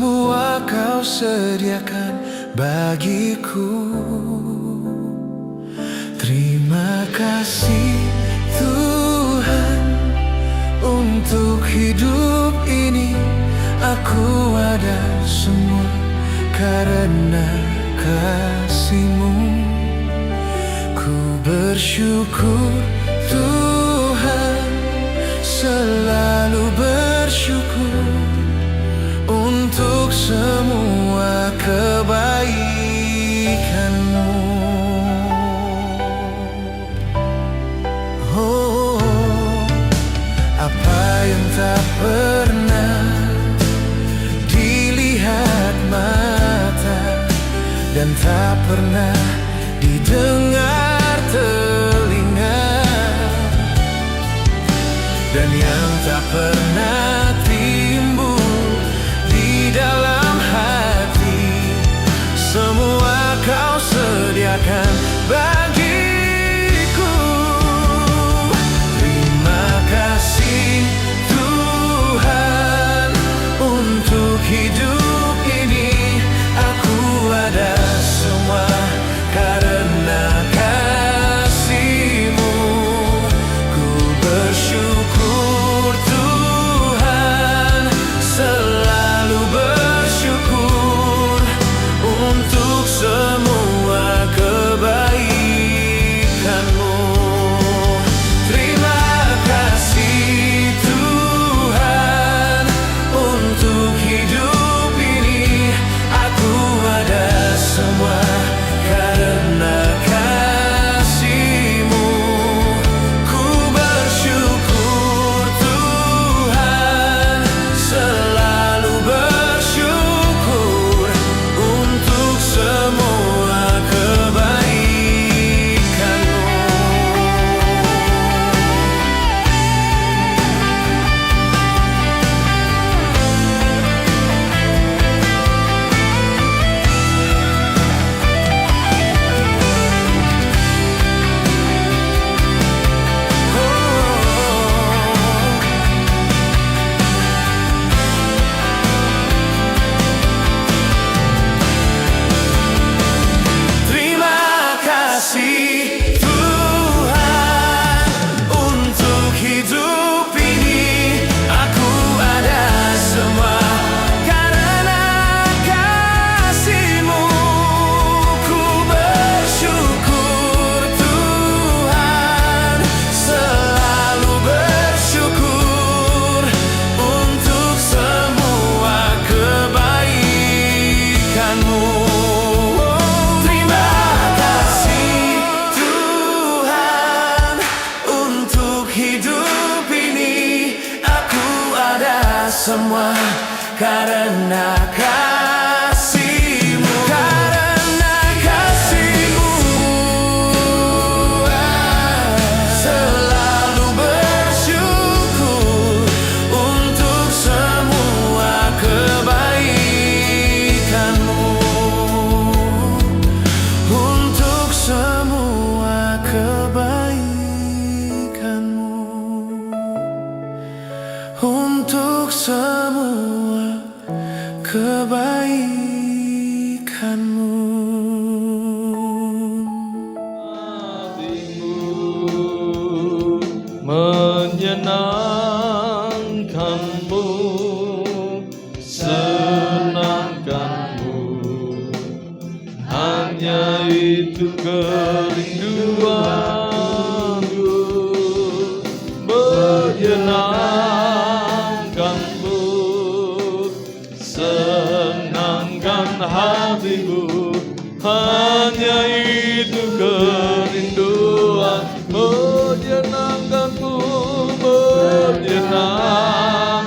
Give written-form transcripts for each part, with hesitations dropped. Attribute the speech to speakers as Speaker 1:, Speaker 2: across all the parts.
Speaker 1: semua Kau sediakan bagiku. Terima kasih Tuhan, untuk hidup ini aku ada semua karena kasih-Mu. Ku bersyukur Tuhan, selalu bersyukur untuk semua kebaikan-Mu. Oh, apa yang tak pernah dilihat mata dan tak pernah didengar telinga, dan yang tak pernah timbul di dalam hati, semua Kau sediakan bagiku. Terima kasih Tuhan, untuk hidup ini aku ada semua karena kasih-Mu. Ku bersyukur Tuhan, selalu bersyukur untuk semua kebaikan-Mu. Terima kasih Tuhan, untuk hidup ini aku ada semua karena kasih-Mu. Ku bersyukur Tuhan, selalu bersyukur untuk semua kebaikan-Mu. Terima kasih Tuhan, untuk hidup ini aku ada semua karena kasih-Mu. Ku bersyukur Tuhan, selalu bersyukur untuk semua kebaikan-Mu. Terima kasih Tuhan, untuk hidup ini aku ada semua karena kasih-Mu. Karena kasih-Mu, selalu bersyukur untuk semua kebaikan-Mu, untuk semua kebaikan-Mu, untuk semua kebaikan-Mu.
Speaker 2: Hatimu menyenangkan-Mu, senangkan-Mu, hanya itu kerinduanku. Menyenangkan-Mu, senangkan hatimu, hanya itu kerinduan. Menyenangkan-Mu, menyenangkan.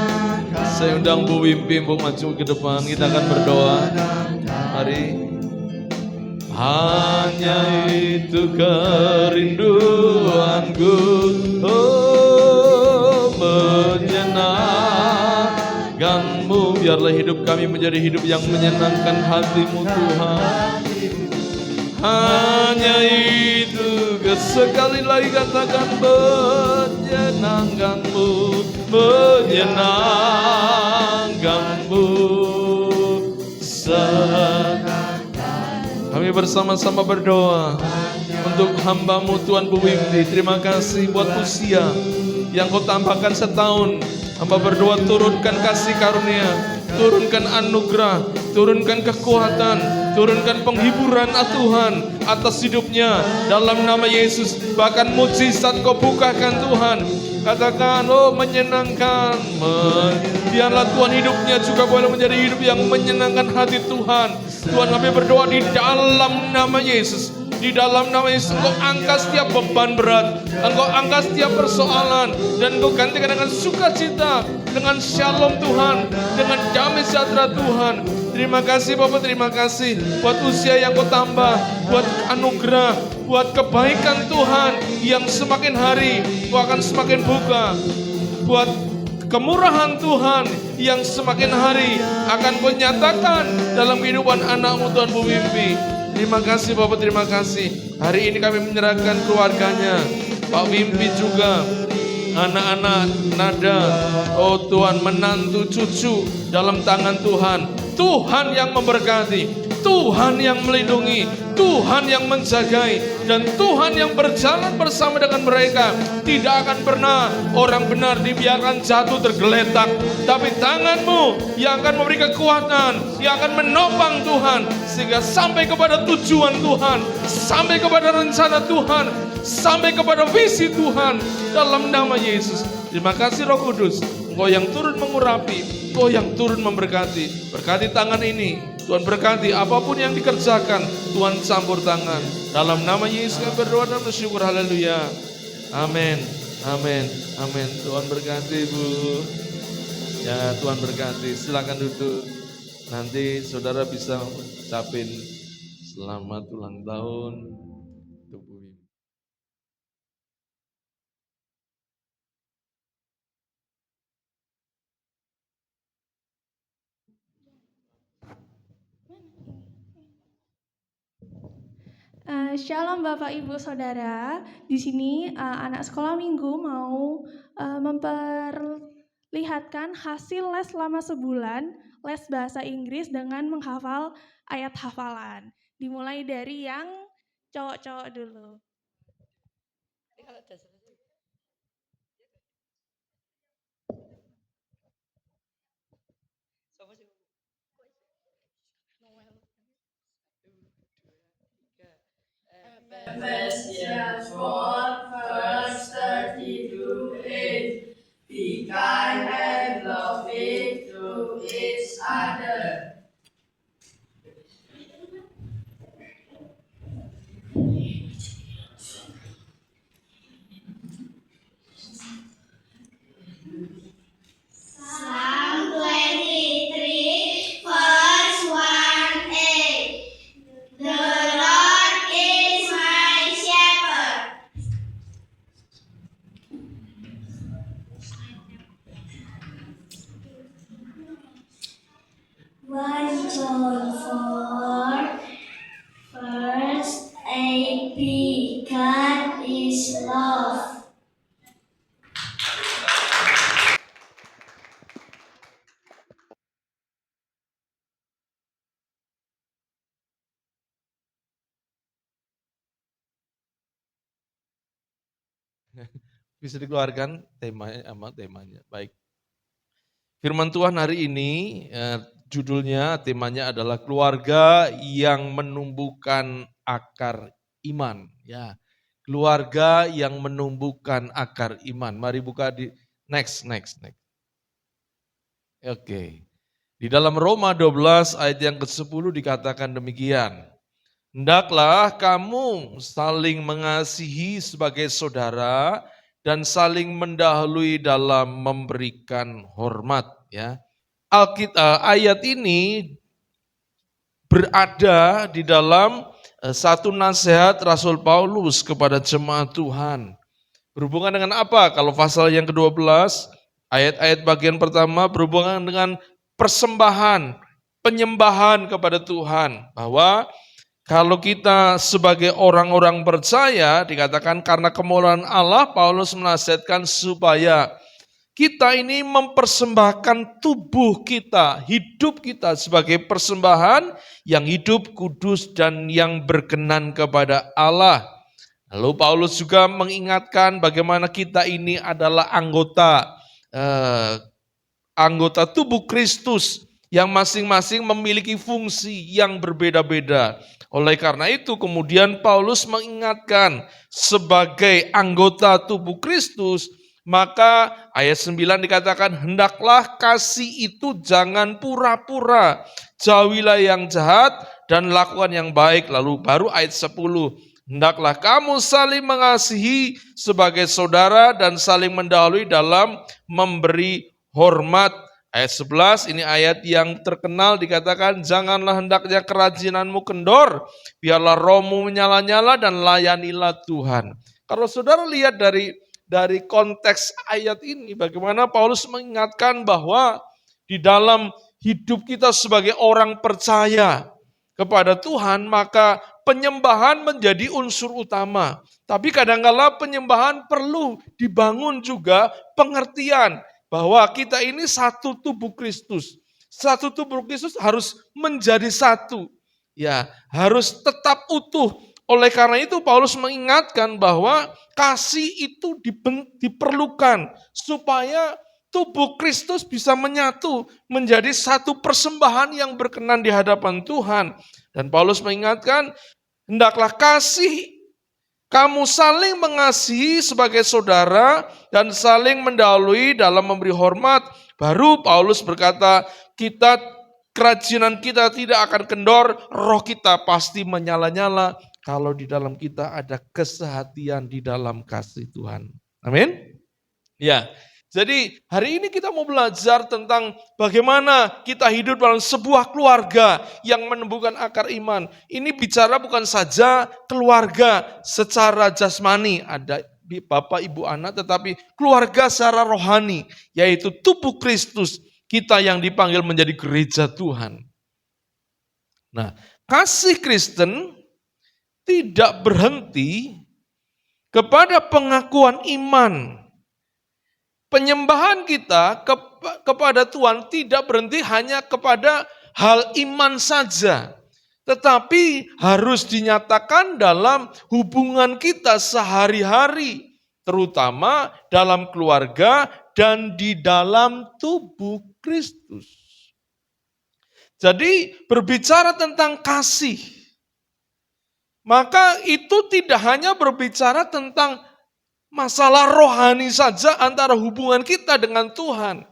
Speaker 2: Saya undang Bu Wimpi untuk maju ke depan, kita akan berdoa. Mari. Hanya itu kerinduanku, oh menyenangkan-Mu. Biarlah hidup kami menjadi hidup yang menyenangkan hati-Mu Tuhan. Hanya itu, sekali lagi katakan menyenangkan-Mu, menyenangkan-Mu. bersama-sama berdoa untuk hamba-Mu Tuhan Bu Wimpi. Terima kasih buat usia yang Kau tambahkan setahun. Hamba berdoa turunkan kasih karunia, turunkan anugerah, turunkan kekuatan, turunkan penghiburan Tuhan atas hidupnya dalam nama Yesus. Bahkan mujizat Kau bukakan Tuhan. Katakan, oh menyenangkan. Biarlah Tuhan hidupnya juga boleh menjadi hidup yang menyenangkan hati Tuhan. Tuhan kami berdoa di dalam nama Yesus. Di dalam nama Yesus Engkau angkat setiap beban berat, Engkau angkat setiap persoalan, dan Engkau gantikan dengan sukacita, dengan shalom Tuhan, dengan damai sejahtera Tuhan. Terima kasih Bapak, terima kasih buat usia yang Kau tambah, buat anugerah, buat kebaikan Tuhan yang semakin hari Kau akan semakin buka, buat kemurahan Tuhan yang semakin hari akan Kau nyatakan dalam kehidupan anak-Mu Tuhan Bu Wimpi. Terima kasih Bapak, terima kasih. Hari ini kami menyerahkan keluarganya, Pak Wimpi juga, anak-anak, Nada, oh Tuhan, menantu, cucu dalam tangan Tuhan. Tuhan yang memberkati, Tuhan yang melindungi, Tuhan yang menjagai, dan Tuhan yang berjalan bersama dengan mereka. Tidak akan pernah orang benar dibiarkan jatuh tergeletak, tapi tangan-Mu yang akan memberi kekuatan, yang akan menopang Tuhan, sehingga sampai kepada tujuan Tuhan, sampai kepada rencana Tuhan, sampai kepada visi Tuhan dalam nama Yesus. Terima kasih Roh Kudus, Engkau yang turun mengurapi, Engkau yang turun memberkati. Berkati tangan ini, Tuhan berkati apapun yang dikerjakan, Tuhan campur tangan. Dalam nama Yesus kami berdoa dan bersyukur, haleluya. Amin, amin, amin. Tuhan berkati Bu. Ya Tuhan berkati, silakan duduk. Nanti saudara bisa ucapin selamat ulang tahun untuk Bu Wimpi.
Speaker 3: Shalom Bapak Ibu Saudara. Di sini anak sekolah minggu mau memperlihatkan hasil les selama sebulan, les bahasa Inggris dengan menghafal ayat hafalan. Dimulai dari yang cowok-cowok dulu.
Speaker 4: Ephesians 4 verse 32-8. Be kind and loving to each other.
Speaker 5: Psalm 23 verse 1a. The Lord is my shepherd. John 4 verse 8b. God is love.
Speaker 2: Bisa dikeluarkan temanya. Baik. Firman Tuhan hari ini judulnya, temanya adalah keluarga yang menumbuhkan akar iman. Ya, keluarga yang menumbuhkan akar iman. Mari buka di next. Oke. Di dalam Roma 12 ayat yang ke-10 dikatakan demikian. Hendaklah kamu saling mengasihi sebagai saudara dan saling mendahului dalam memberikan hormat. Ya, ayat ini berada di dalam satu nasihat Rasul Paulus kepada jemaat Tuhan. Berhubungan dengan apa? Kalau pasal yang ke-12, ayat-ayat bagian pertama berhubungan dengan persembahan, penyembahan kepada Tuhan. Bahwa kalau kita sebagai orang-orang percaya, dikatakan karena kemuliaan Allah, Paulus menasihatkan supaya kita ini mempersembahkan tubuh kita, hidup kita sebagai persembahan yang hidup, kudus, dan yang berkenan kepada Allah. Lalu Paulus juga mengingatkan bagaimana kita ini adalah anggota tubuh Kristus yang masing-masing memiliki fungsi yang berbeda-beda. Oleh karena itu kemudian Paulus mengingatkan sebagai anggota tubuh Kristus, maka ayat 9 dikatakan, hendaklah kasih itu jangan pura-pura, jauhilah yang jahat dan lakukan yang baik. Lalu baru ayat 10, hendaklah kamu saling mengasihi sebagai saudara dan saling mendahului dalam memberi hormat. Ayat 11, ini ayat yang terkenal dikatakan, janganlah hendaknya kerajinanmu kendor, biarlah rohmu menyala-nyala dan layanilah Tuhan. Kalau saudara lihat dari konteks ayat ini, bagaimana Paulus mengingatkan bahwa di dalam hidup kita sebagai orang percaya kepada Tuhan, maka penyembahan menjadi unsur utama. Tapi kadang-kala penyembahan perlu dibangun juga pengertian bahwa kita ini satu tubuh Kristus. Satu tubuh Kristus harus menjadi satu. Ya, harus tetap utuh. Oleh karena itu Paulus mengingatkan bahwa kasih itu diperlukan supaya tubuh Kristus bisa menyatu menjadi satu persembahan yang berkenan di hadapan Tuhan. Dan Paulus mengingatkan, hendaklah kasih kamu saling mengasihi sebagai saudara dan saling mendahului dalam memberi hormat. Baru Paulus berkata, kerajinan kita tidak akan kendor, roh kita pasti menyala-nyala kalau di dalam kita ada kesehatian di dalam kasih Tuhan. Amin. Ya. Jadi hari ini kita mau belajar tentang bagaimana kita hidup dalam sebuah keluarga yang menumbuhkan akar iman. Ini bicara bukan saja keluarga secara jasmani, ada bapak, ibu, anak, tetapi keluarga secara rohani, yaitu tubuh Kristus, kita yang dipanggil menjadi gereja Tuhan. Nah, kasih Kristen tidak berhenti kepada pengakuan iman. Penyembahan kita kepada Tuhan tidak berhenti hanya kepada hal iman saja, tetapi harus dinyatakan dalam hubungan kita sehari-hari, terutama dalam keluarga dan di dalam tubuh Kristus. Jadi berbicara tentang kasih, maka itu tidak hanya berbicara tentang masalah rohani saja antara hubungan kita dengan Tuhan.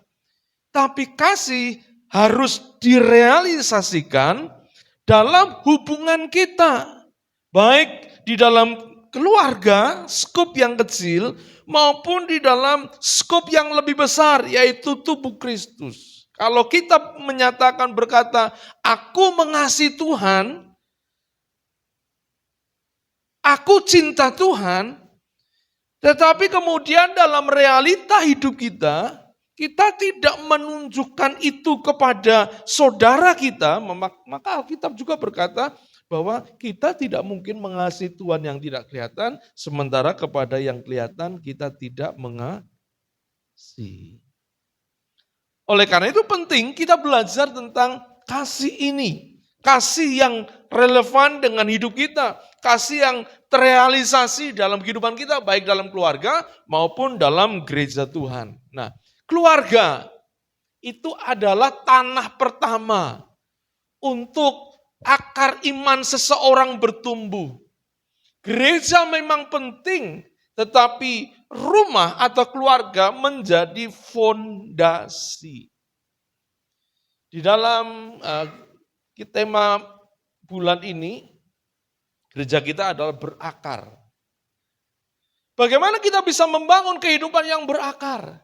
Speaker 2: Tapi kasih harus direalisasikan dalam hubungan kita. Baik di dalam keluarga, skop yang kecil, maupun di dalam skop yang lebih besar, yaitu tubuh Kristus. Kalau kita menyatakan berkata, aku mengasihi Tuhan, aku cinta Tuhan, tetapi kemudian dalam realita hidup kita tidak menunjukkan itu kepada saudara kita, maka Alkitab juga berkata bahwa kita tidak mungkin mengasihi Tuhan yang tidak kelihatan, sementara kepada yang kelihatan kita tidak mengasihi. Oleh karena itu penting kita belajar tentang kasih ini, kasih yang relevan dengan hidup kita, kasih yang terrealisasi dalam kehidupan kita, baik dalam keluarga maupun dalam gereja Tuhan. Nah, keluarga itu adalah tanah pertama untuk akar iman seseorang bertumbuh. Gereja memang penting, tetapi rumah atau keluarga menjadi fondasi. Di dalam tema bulan ini, gereja kita adalah berakar. Bagaimana kita bisa membangun kehidupan yang berakar?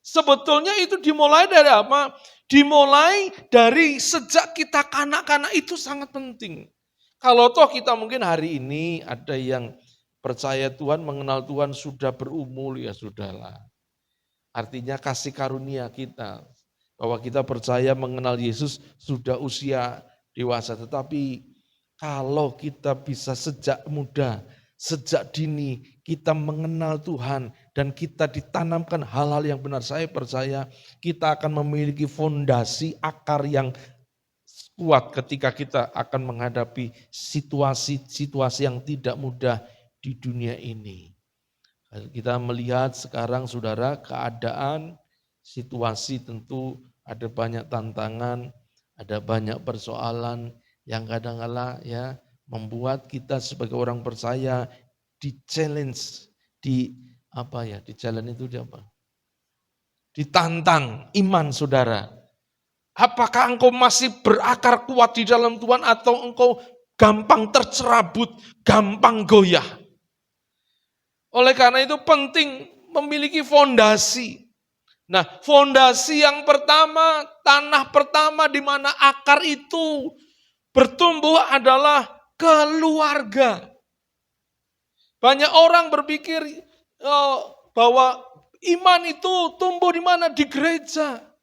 Speaker 2: Sebetulnya itu dimulai dari apa? Dimulai dari sejak kita kanak-kanak, itu sangat penting. Kalau toh kita mungkin hari ini ada yang percaya Tuhan, mengenal Tuhan sudah berumur, ya sudahlah. Artinya kasih karunia kita, bahwa kita percaya mengenal Yesus sudah usia dewasa. Tetapi kalau kita bisa sejak muda, sejak dini kita mengenal Tuhan
Speaker 6: dan kita ditanamkan hal-hal yang benar, saya percaya kita akan memiliki fondasi akar yang kuat ketika kita akan menghadapi situasi-situasi yang tidak mudah di dunia ini. Kita melihat sekarang saudara, keadaan, situasi tentu ada banyak tantangan, ada banyak persoalan yang kadang-kala ya membuat kita sebagai orang percaya di-challenge, di-challenge itu apa? Ditantang iman saudara. Apakah engkau masih berakar kuat di dalam Tuhan atau engkau gampang tercerabut, gampang goyah? Oleh karena itu penting memiliki fondasi. Nah, fondasi yang pertama, tanah pertama di mana akar itu bertumbuh adalah keluarga. Banyak orang berpikir bahwa iman itu tumbuh di mana? Di gereja.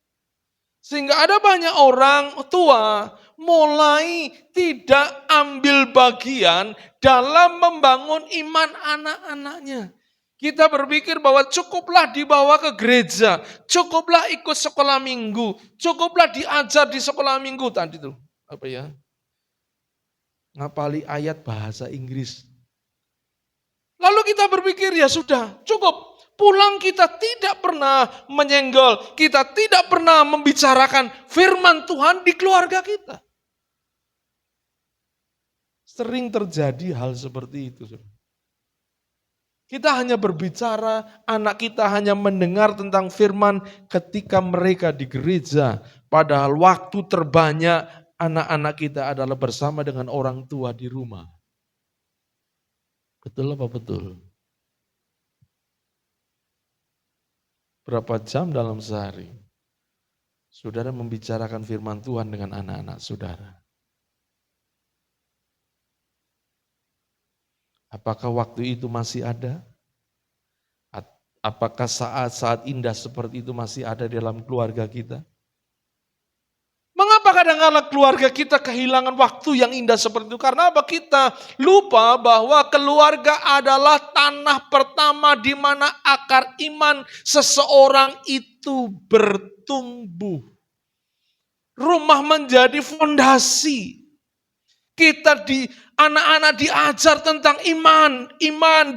Speaker 6: Sehingga ada banyak orang tua mulai tidak ambil bagian dalam membangun iman anak-anaknya. Kita berpikir bahwa cukuplah dibawa ke gereja, cukuplah ikut sekolah minggu, cukuplah diajar di sekolah minggu. Tadi tuh, ngapali ayat bahasa Inggris. Lalu kita berpikir ya sudah, cukup. Pulang kita tidak pernah menyenggol, kita tidak pernah membicarakan firman Tuhan di keluarga kita. Sering terjadi hal seperti itu. Kita hanya berbicara, anak kita hanya mendengar tentang firman ketika mereka di gereja. Padahal waktu terbanyak anak-anak kita adalah bersama dengan orang tua di rumah. Betul apa betul? Berapa jam dalam sehari saudara membicarakan firman Tuhan dengan anak-anak saudara? Apakah waktu itu masih ada? Apakah saat-saat indah seperti itu masih ada dalam keluarga kita? Mengapa kadang-kadang keluarga kita kehilangan waktu yang indah seperti itu? Karena apa? Kita lupa bahwa keluarga adalah tanah pertama di mana akar iman seseorang itu bertumbuh. Rumah menjadi fondasi. Anak-anak diajar tentang iman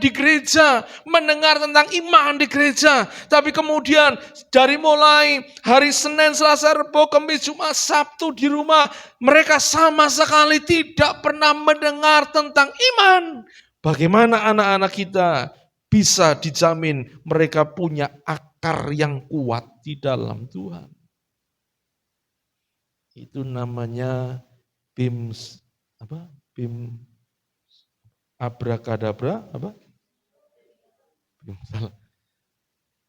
Speaker 6: di gereja, mendengar tentang iman di gereja. Tapi kemudian dari mulai hari Senin, Selasa, Rabu, Kamis, Jumat, Sabtu di rumah, mereka sama sekali tidak pernah mendengar tentang iman. Bagaimana anak-anak kita bisa dijamin mereka punya akar yang kuat di dalam Tuhan? Itu namanya BIM abrakadabra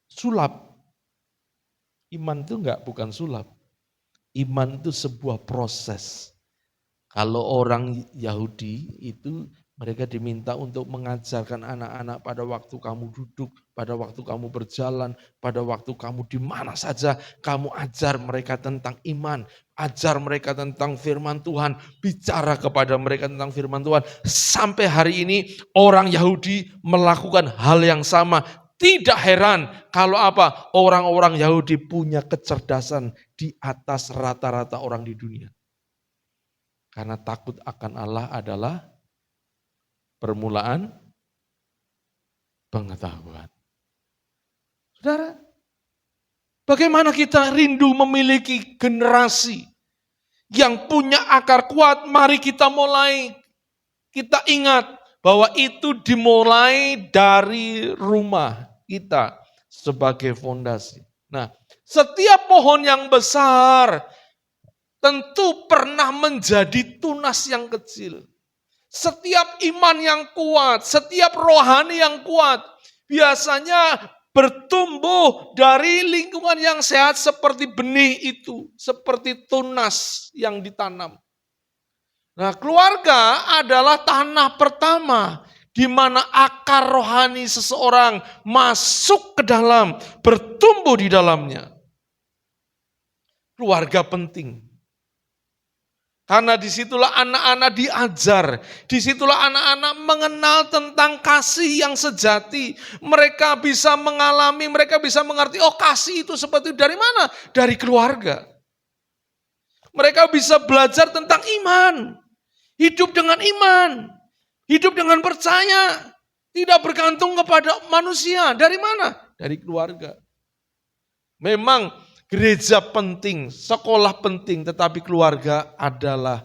Speaker 6: sulap. Iman itu bukan sulap. Iman itu sebuah proses. Kalau orang Yahudi itu mereka diminta untuk mengajarkan anak-anak pada waktu kamu duduk, pada waktu kamu berjalan, pada waktu kamu di mana saja, kamu ajar mereka tentang iman, ajar mereka tentang firman Tuhan, bicara kepada mereka tentang firman Tuhan. Sampai hari ini orang Yahudi melakukan hal yang sama. Tidak heran kalau orang-orang Yahudi punya kecerdasan di atas rata-rata orang di dunia. Karena takut akan Allah adalah permulaan pengetahuan. Saudara, bagaimana kita rindu memiliki generasi yang punya akar kuat? Mari kita kita ingat bahwa itu dimulai dari rumah kita sebagai fondasi. Nah, setiap pohon yang besar tentu pernah menjadi tunas yang kecil. Setiap iman yang kuat, setiap rohani yang kuat, biasanya bertumbuh dari lingkungan yang sehat seperti benih itu, seperti tunas yang ditanam. Nah, keluarga adalah tanah pertama di mana akar rohani seseorang masuk ke dalam, bertumbuh di dalamnya. Keluarga penting. Karena disitulah anak-anak diajar, disitulah anak-anak mengenal tentang kasih yang sejati. Mereka bisa mengalami, mereka bisa mengerti, oh kasih itu seperti dari mana? Dari keluarga. Mereka bisa belajar tentang iman, hidup dengan iman, hidup dengan percaya, tidak bergantung kepada manusia. Dari mana? Dari keluarga. Memang gereja penting, sekolah penting, tetapi keluarga adalah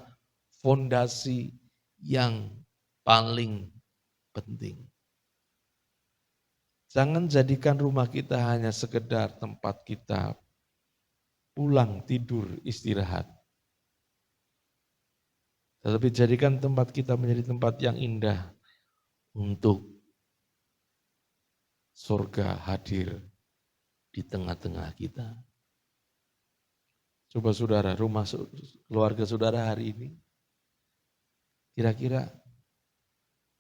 Speaker 6: fondasi yang paling penting. Jangan jadikan rumah kita hanya sekedar tempat kita pulang, tidur, istirahat. Tetapi jadikan tempat kita menjadi tempat yang indah untuk surga hadir di tengah-tengah kita. Coba saudara, rumah keluarga saudara hari ini, kira-kira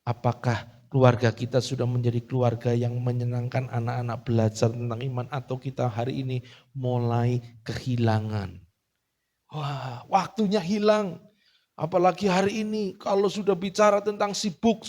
Speaker 6: apakah keluarga kita sudah menjadi keluarga yang menyenangkan anak-anak belajar tentang iman, atau kita hari ini mulai kehilangan? Wah, waktunya hilang. Apalagi hari ini kalau sudah bicara tentang sibuk.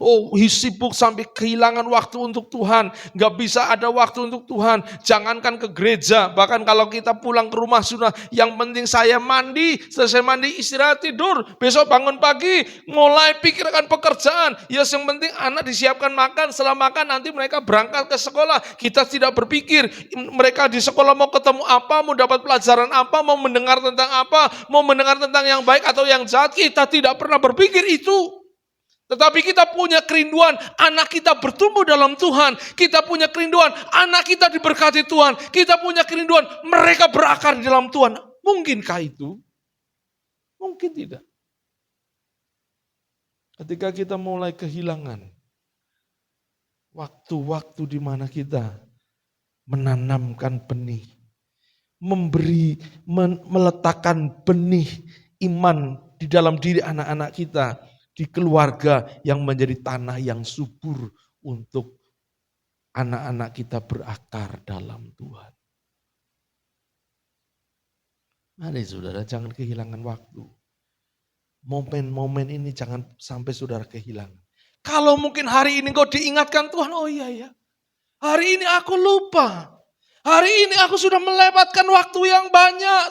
Speaker 6: Oh, sibuk sampai kehilangan waktu untuk Tuhan. Gak bisa ada waktu untuk Tuhan. Jangankan ke gereja, bahkan kalau kita pulang ke rumah sudah, yang penting saya mandi, selesai mandi istirahat tidur. Besok bangun pagi, mulai pikirkan pekerjaan. Yes, yang penting anak disiapkan makan, setelah makan nanti mereka berangkat ke sekolah. Kita tidak berpikir mereka di sekolah mau ketemu apa, mau dapat pelajaran apa, mau mendengar tentang apa, mau mendengar tentang yang baik atau yang jahat. Kita tidak pernah berpikir itu. Tetapi kita punya kerinduan anak kita bertumbuh dalam Tuhan. Kita punya kerinduan anak kita diberkati Tuhan. Kita punya kerinduan mereka berakar di dalam Tuhan. Mungkinkah itu? Mungkin tidak. Ketika kita mulai kehilangan waktu-waktu di mana kita menanamkan benih, meletakkan benih iman di dalam diri anak-anak kita, di keluarga yang menjadi tanah yang subur untuk anak-anak kita berakar dalam Tuhan. Mari saudara, jangan kehilangan waktu. Momen-momen ini jangan sampai saudara kehilangan. Kalau mungkin hari ini kau diingatkan Tuhan, oh iya ya, hari ini aku lupa. Hari ini aku sudah melewatkan waktu yang banyak.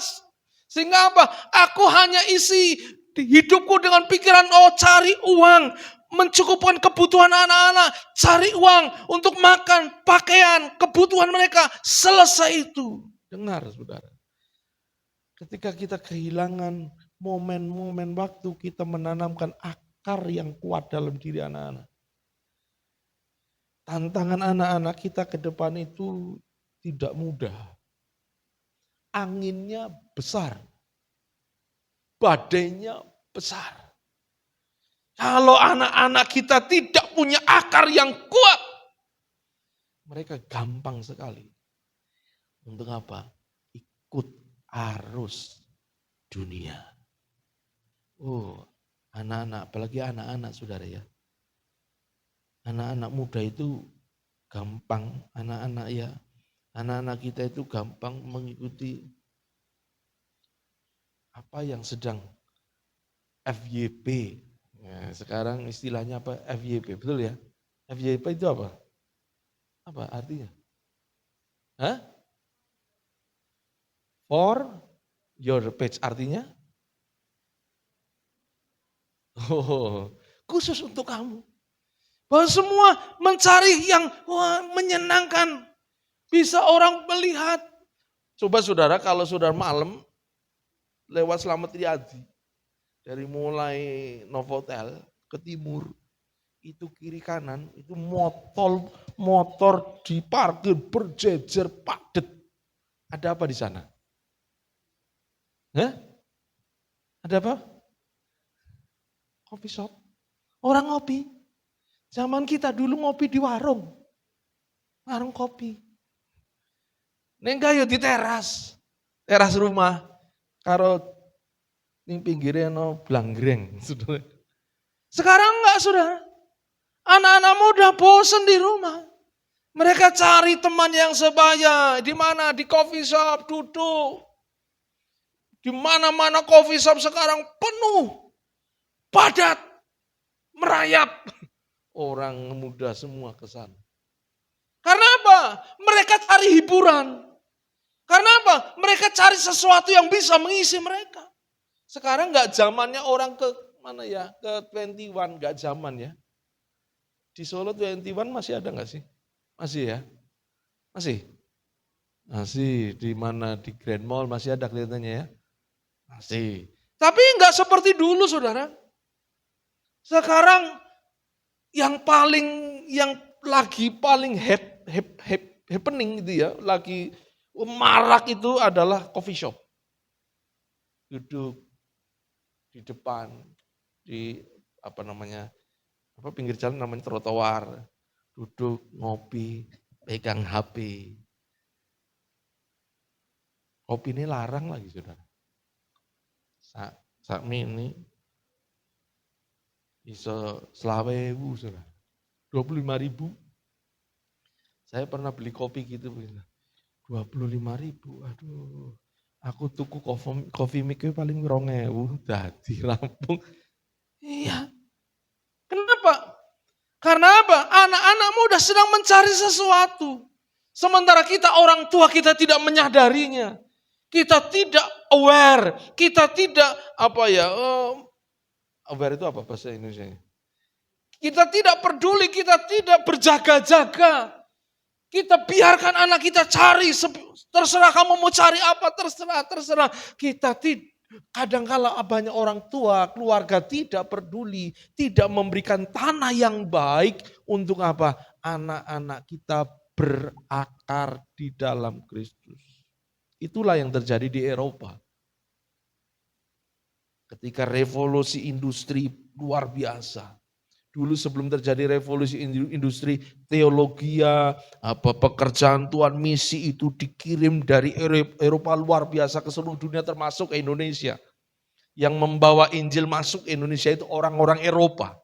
Speaker 6: Sehingga apa? Aku hanya isi hidupku dengan pikiran, oh cari uang, mencukupkan kebutuhan anak-anak, cari uang untuk makan, pakaian, kebutuhan mereka, selesai itu. Dengar saudara, ketika kita kehilangan momen-momen waktu, kita menanamkan akar yang kuat dalam diri anak-anak. Tantangan anak-anak kita ke depan itu tidak mudah. Anginnya besar. Badainya besar. Kalau anak-anak kita tidak punya akar yang kuat, mereka gampang sekali. Untuk apa? Ikut arus dunia. Oh, anak-anak, apalagi anak-anak saudara ya. Anak-anak muda itu gampang, anak-anak kita itu gampang mengikuti apa yang sedang FYP. Ya, sekarang istilahnya apa? FYP, betul ya? FYP itu apa? Apa artinya? Hah? For your page, artinya? Oh, khusus untuk kamu. Bahwa semua mencari yang menyenangkan. Bisa orang melihat. Coba saudara, kalau saudara malam lewat Slamet Riyadi, dari mulai Novotel ke timur, itu kiri kanan, itu motor diparkir berjejer padat. Ada apa di sana? Hah? Ada apa? Coffee shop. Orang ngopi. Zaman kita dulu ngopi di warung kopi. Neng kayu di teras rumah, karo ning pinggirnya no blanggreng. Sekarang enggak saudara, anak-anak muda bosan di rumah. Mereka cari teman yang sebaya, di mana? Di coffee shop, duduk, Di mana-mana coffee shop sekarang penuh, padat, merayap. Orang muda semua ke sana. Karena apa? Mereka cari hiburan. Karena apa? Mereka cari sesuatu yang bisa mengisi mereka. Sekarang nggak zamannya orang ke mana ya? Ke 21, nggak zaman ya. Di Solo 21 masih ada nggak sih? Masih ya? Masih? Masih. Di mana? Di Grand Mall masih ada kelihatannya ya? Masih. Tapi nggak seperti dulu, saudara. Sekarang yang lagi paling happening gitu ya, lagi marak itu adalah coffee shop. Duduk di depan, di pinggir jalan namanya trotoar. Duduk, ngopi, pegang HP. Kopi ini larang lagi, saudara. Sakmi ini bisa 20.000, saudara. 25.000. Saya pernah beli kopi gitu, 25.000. Aduh, aku tuku kopi mik paling 2.000, dadi rampung. Iya. Kenapa? Karena apa? Anak-anak muda sedang mencari sesuatu. Sementara kita orang tua kita tidak menyadarinya. Kita tidak aware, kita tidak aware itu apa bahasa Indonesia? Kita tidak peduli, kita tidak berjaga-jaga. Kita biarkan anak kita cari, terserah kamu mau cari apa, terserah. Kadang-kala banyak orang tua, keluarga tidak peduli, tidak memberikan tanah yang baik untuk apa? Anak-anak kita berakar di dalam Kristus. Itulah yang terjadi di Eropa. Ketika revolusi industri luar biasa. Dulu sebelum terjadi revolusi industri, teologi, pekerjaan Tuhan, misi itu dikirim dari Eropa luar biasa ke seluruh dunia termasuk ke Indonesia. Yang membawa Injil masuk ke Indonesia itu orang-orang Eropa.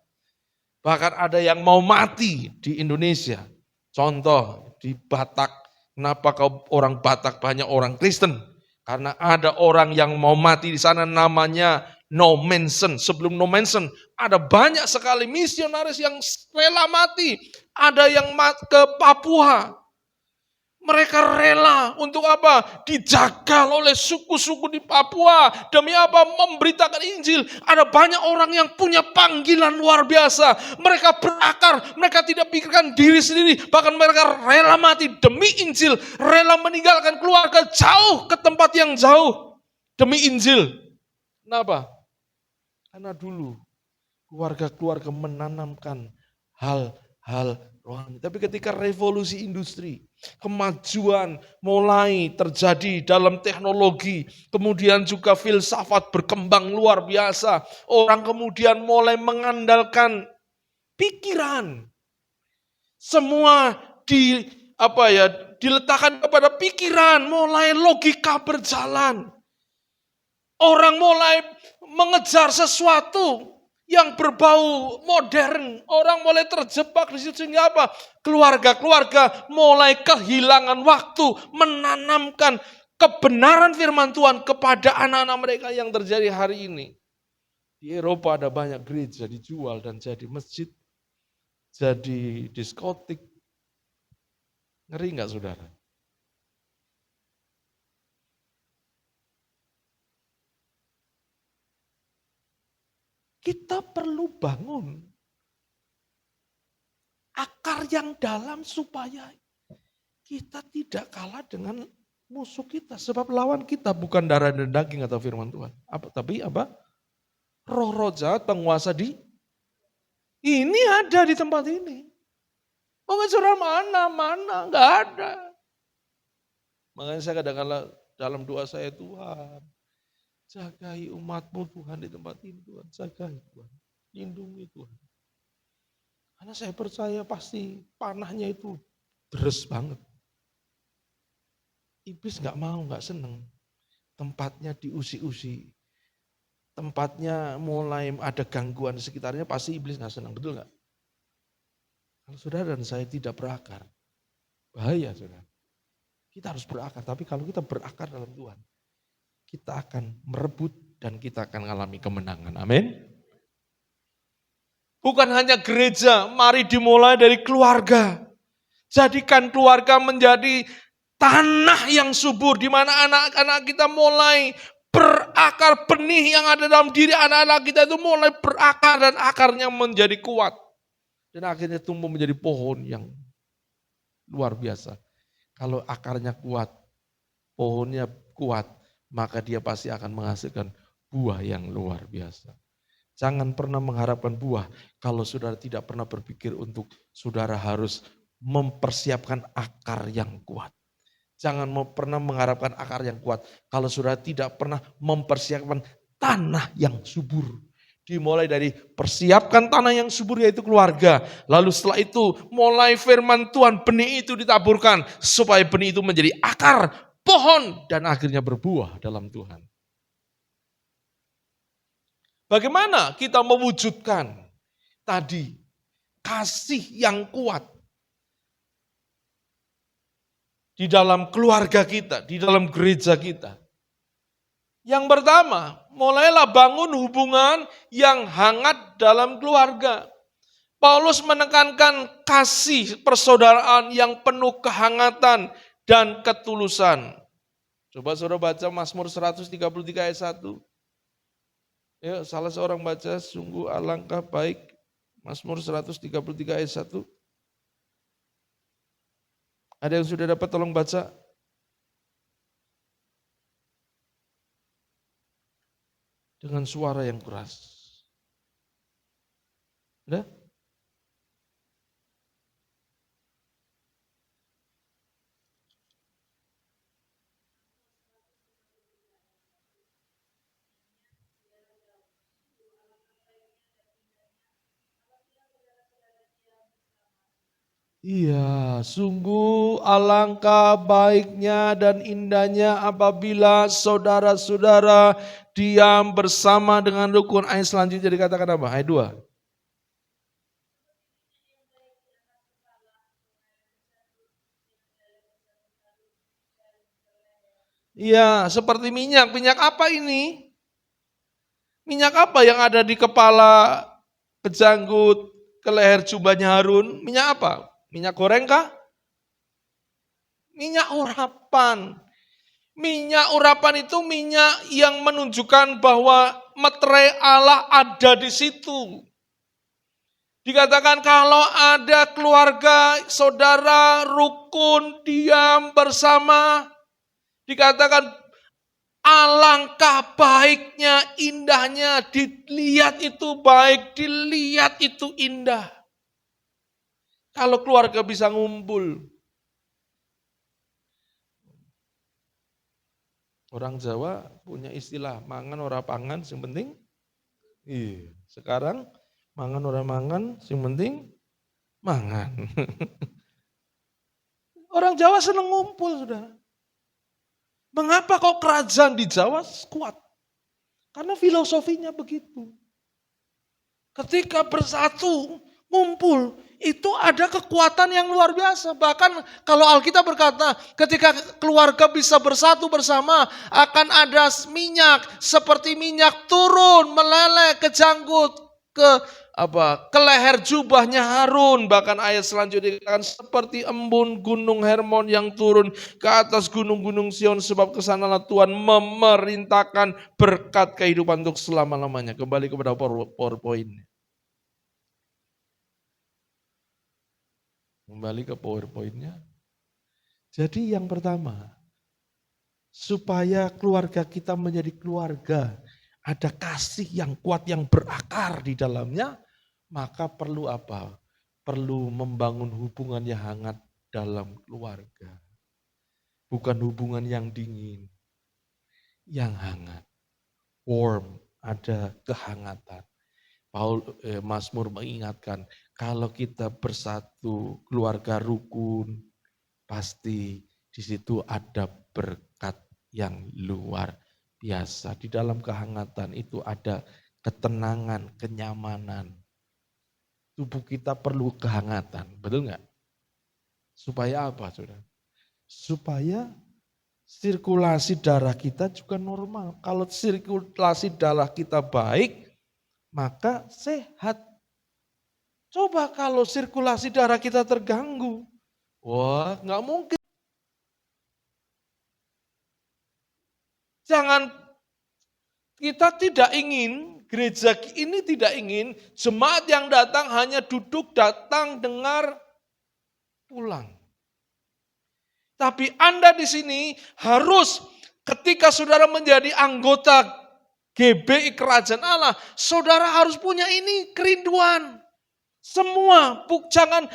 Speaker 6: Bahkan ada yang mau mati di Indonesia. Contoh di Batak. Kenapa orang Batak banyak orang Kristen? Karena ada orang yang mau mati di sana namanya No Manson. Sebelum No Manson ada banyak sekali misionaris yang rela mati. Ada yang ke Papua. Mereka rela untuk apa? Dijagal oleh suku-suku di Papua. Demi apa? Memberitakan Injil. Ada banyak orang yang punya panggilan luar biasa. Mereka berakar. Mereka tidak pikirkan diri sendiri. Bahkan mereka rela mati demi Injil. Rela meninggalkan keluarga jauh ke tempat yang jauh. Demi Injil. Kenapa? Karena dulu keluarga-keluarga menanamkan hal-hal rohani. Tapi ketika revolusi industri, kemajuan mulai terjadi dalam teknologi, kemudian juga filsafat berkembang luar biasa. Orang kemudian mulai mengandalkan pikiran. Semua diletakkan kepada pikiran, mulai logika berjalan. Orang mulai mengejar sesuatu yang berbau modern, orang mulai terjebak di situ sehingga apa? Keluarga-keluarga mulai kehilangan waktu menanamkan kebenaran firman Tuhan kepada anak-anak mereka yang terjadi hari ini. Di Eropa ada banyak gereja dijual dan jadi masjid, jadi diskotik. Ngeri nggak saudara? Kita perlu bangun akar yang dalam supaya kita tidak kalah dengan musuh kita. Sebab lawan kita bukan darah dan daging atau firman Tuhan. Tapi roh-roh jahat penguasa ini ada di tempat ini. Oh saudara mana, enggak ada. Makanya saya kadang-kadang dalam doa saya, Tuhan, jagai umatmu Tuhan di tempat ini Tuhan. Jagai Tuhan. Lindungi Tuhan. Karena saya percaya pasti panahnya itu deres banget. Iblis gak mau, gak seneng. Tempatnya diusi-usi. Tempatnya mulai ada gangguan di sekitarnya pasti iblis gak seneng. Betul gak? Kalau saudara dan saya tidak berakar. Bahaya saudara. Kita harus berakar. Tapi kalau kita berakar dalam Tuhan. kita akan merebut dan kita akan mengalami kemenangan. Amin. Bukan hanya gereja, mari dimulai dari keluarga. Jadikan keluarga menjadi tanah yang subur di mana anak-anak kita mulai berakar, benih yang ada dalam diri anak-anak kita itu mulai berakar dan akarnya menjadi kuat. Dan akhirnya tumbuh menjadi pohon yang luar biasa. Kalau akarnya kuat, pohonnya kuat, maka dia pasti akan menghasilkan buah yang luar biasa. Jangan pernah mengharapkan buah kalau saudara tidak pernah berpikir untuk saudara harus mempersiapkan akar yang kuat. Jangan pernah mengharapkan akar yang kuat kalau saudara tidak pernah mempersiapkan tanah yang subur. Dimulai dari persiapkan tanah yang subur yaitu keluarga. Lalu setelah itu mulai firman Tuhan, benih itu ditaburkan supaya benih itu menjadi akar pohon dan akhirnya berbuah dalam Tuhan. Bagaimana kita mewujudkan tadi kasih yang kuat di dalam keluarga kita, di dalam gereja kita? Yang pertama, mulailah bangun hubungan yang hangat dalam keluarga. Paulus menekankan kasih persaudaraan yang penuh kehangatan dan ketulusan. Coba saudara baca Mazmur 133 ayat 1. Ya, salah seorang baca, sungguh alangkah baik. Mazmur 133 ayat 1. Ada yang sudah dapat, tolong baca. Dengan suara yang keras. Udah? Iya, sungguh alangkah baiknya dan indahnya apabila saudara-saudara diam bersama dengan rukun. Ayat selanjutnya dikatakan apa? Ayat 2. Iya, seperti minyak. Minyak apa ini? Minyak apa yang ada di kepala, ke janggut, ke leher jubahnya Harun? Minyak apa? Minyak goreng kah? Minyak urapan. Minyak urapan itu minyak yang menunjukkan bahwa meterai Allah ada di situ. Dikatakan kalau ada keluarga, saudara, rukun, diam bersama. Dikatakan alangkah baiknya, indahnya, dilihat itu baik, dilihat itu indah. Kalau keluarga bisa ngumpul. Orang Jawa punya istilah, mangan ora pangan, yang penting. Iya, sekarang mangan ora mangan, yang penting mangan. Orang Jawa senang ngumpul, saudara. Mengapa kok kerajaan di Jawa kuat? Karena filosofinya begitu. Ketika bersatu, ngumpul, itu ada kekuatan yang luar biasa. Bahkan kalau Alkitab berkata, ketika keluarga bisa bersatu bersama, akan ada minyak, seperti minyak turun, meleleh ke janggut, ke leher jubahnya Harun. Bahkan ayat selanjutnya dikatakan seperti embun gunung Hermon yang turun ke atas gunung-gunung Sion, sebab kesanalah Tuhan memerintahkan berkat kehidupan untuk selama-lamanya. Kembali kepada PowerPoint. Kembali ke PowerPoint-nya. Jadi yang pertama, supaya keluarga kita menjadi keluarga, ada kasih yang kuat yang berakar di dalamnya, maka perlu apa? Perlu membangun hubungan yang hangat dalam keluarga. Bukan hubungan yang dingin, yang hangat. Warm, ada kehangatan. Mazmur mengingatkan, kalau kita bersatu, keluarga rukun, pasti di situ ada berkat yang luar biasa. Di dalam kehangatan itu ada ketenangan, kenyamanan. Tubuh kita perlu kehangatan, betul nggak? Supaya apa, saudara? Supaya sirkulasi darah kita juga normal. Kalau sirkulasi darah kita baik, maka sehat. Coba kalau sirkulasi darah kita terganggu, wah nggak mungkin. Jangan, kita tidak ingin, gereja ini tidak ingin jemaat yang datang hanya duduk, datang, dengar, pulang. Tapi Anda di sini harus ketika saudara menjadi anggota GBI Kerajaan Allah, saudara harus punya ini kerinduan. Semua, jangan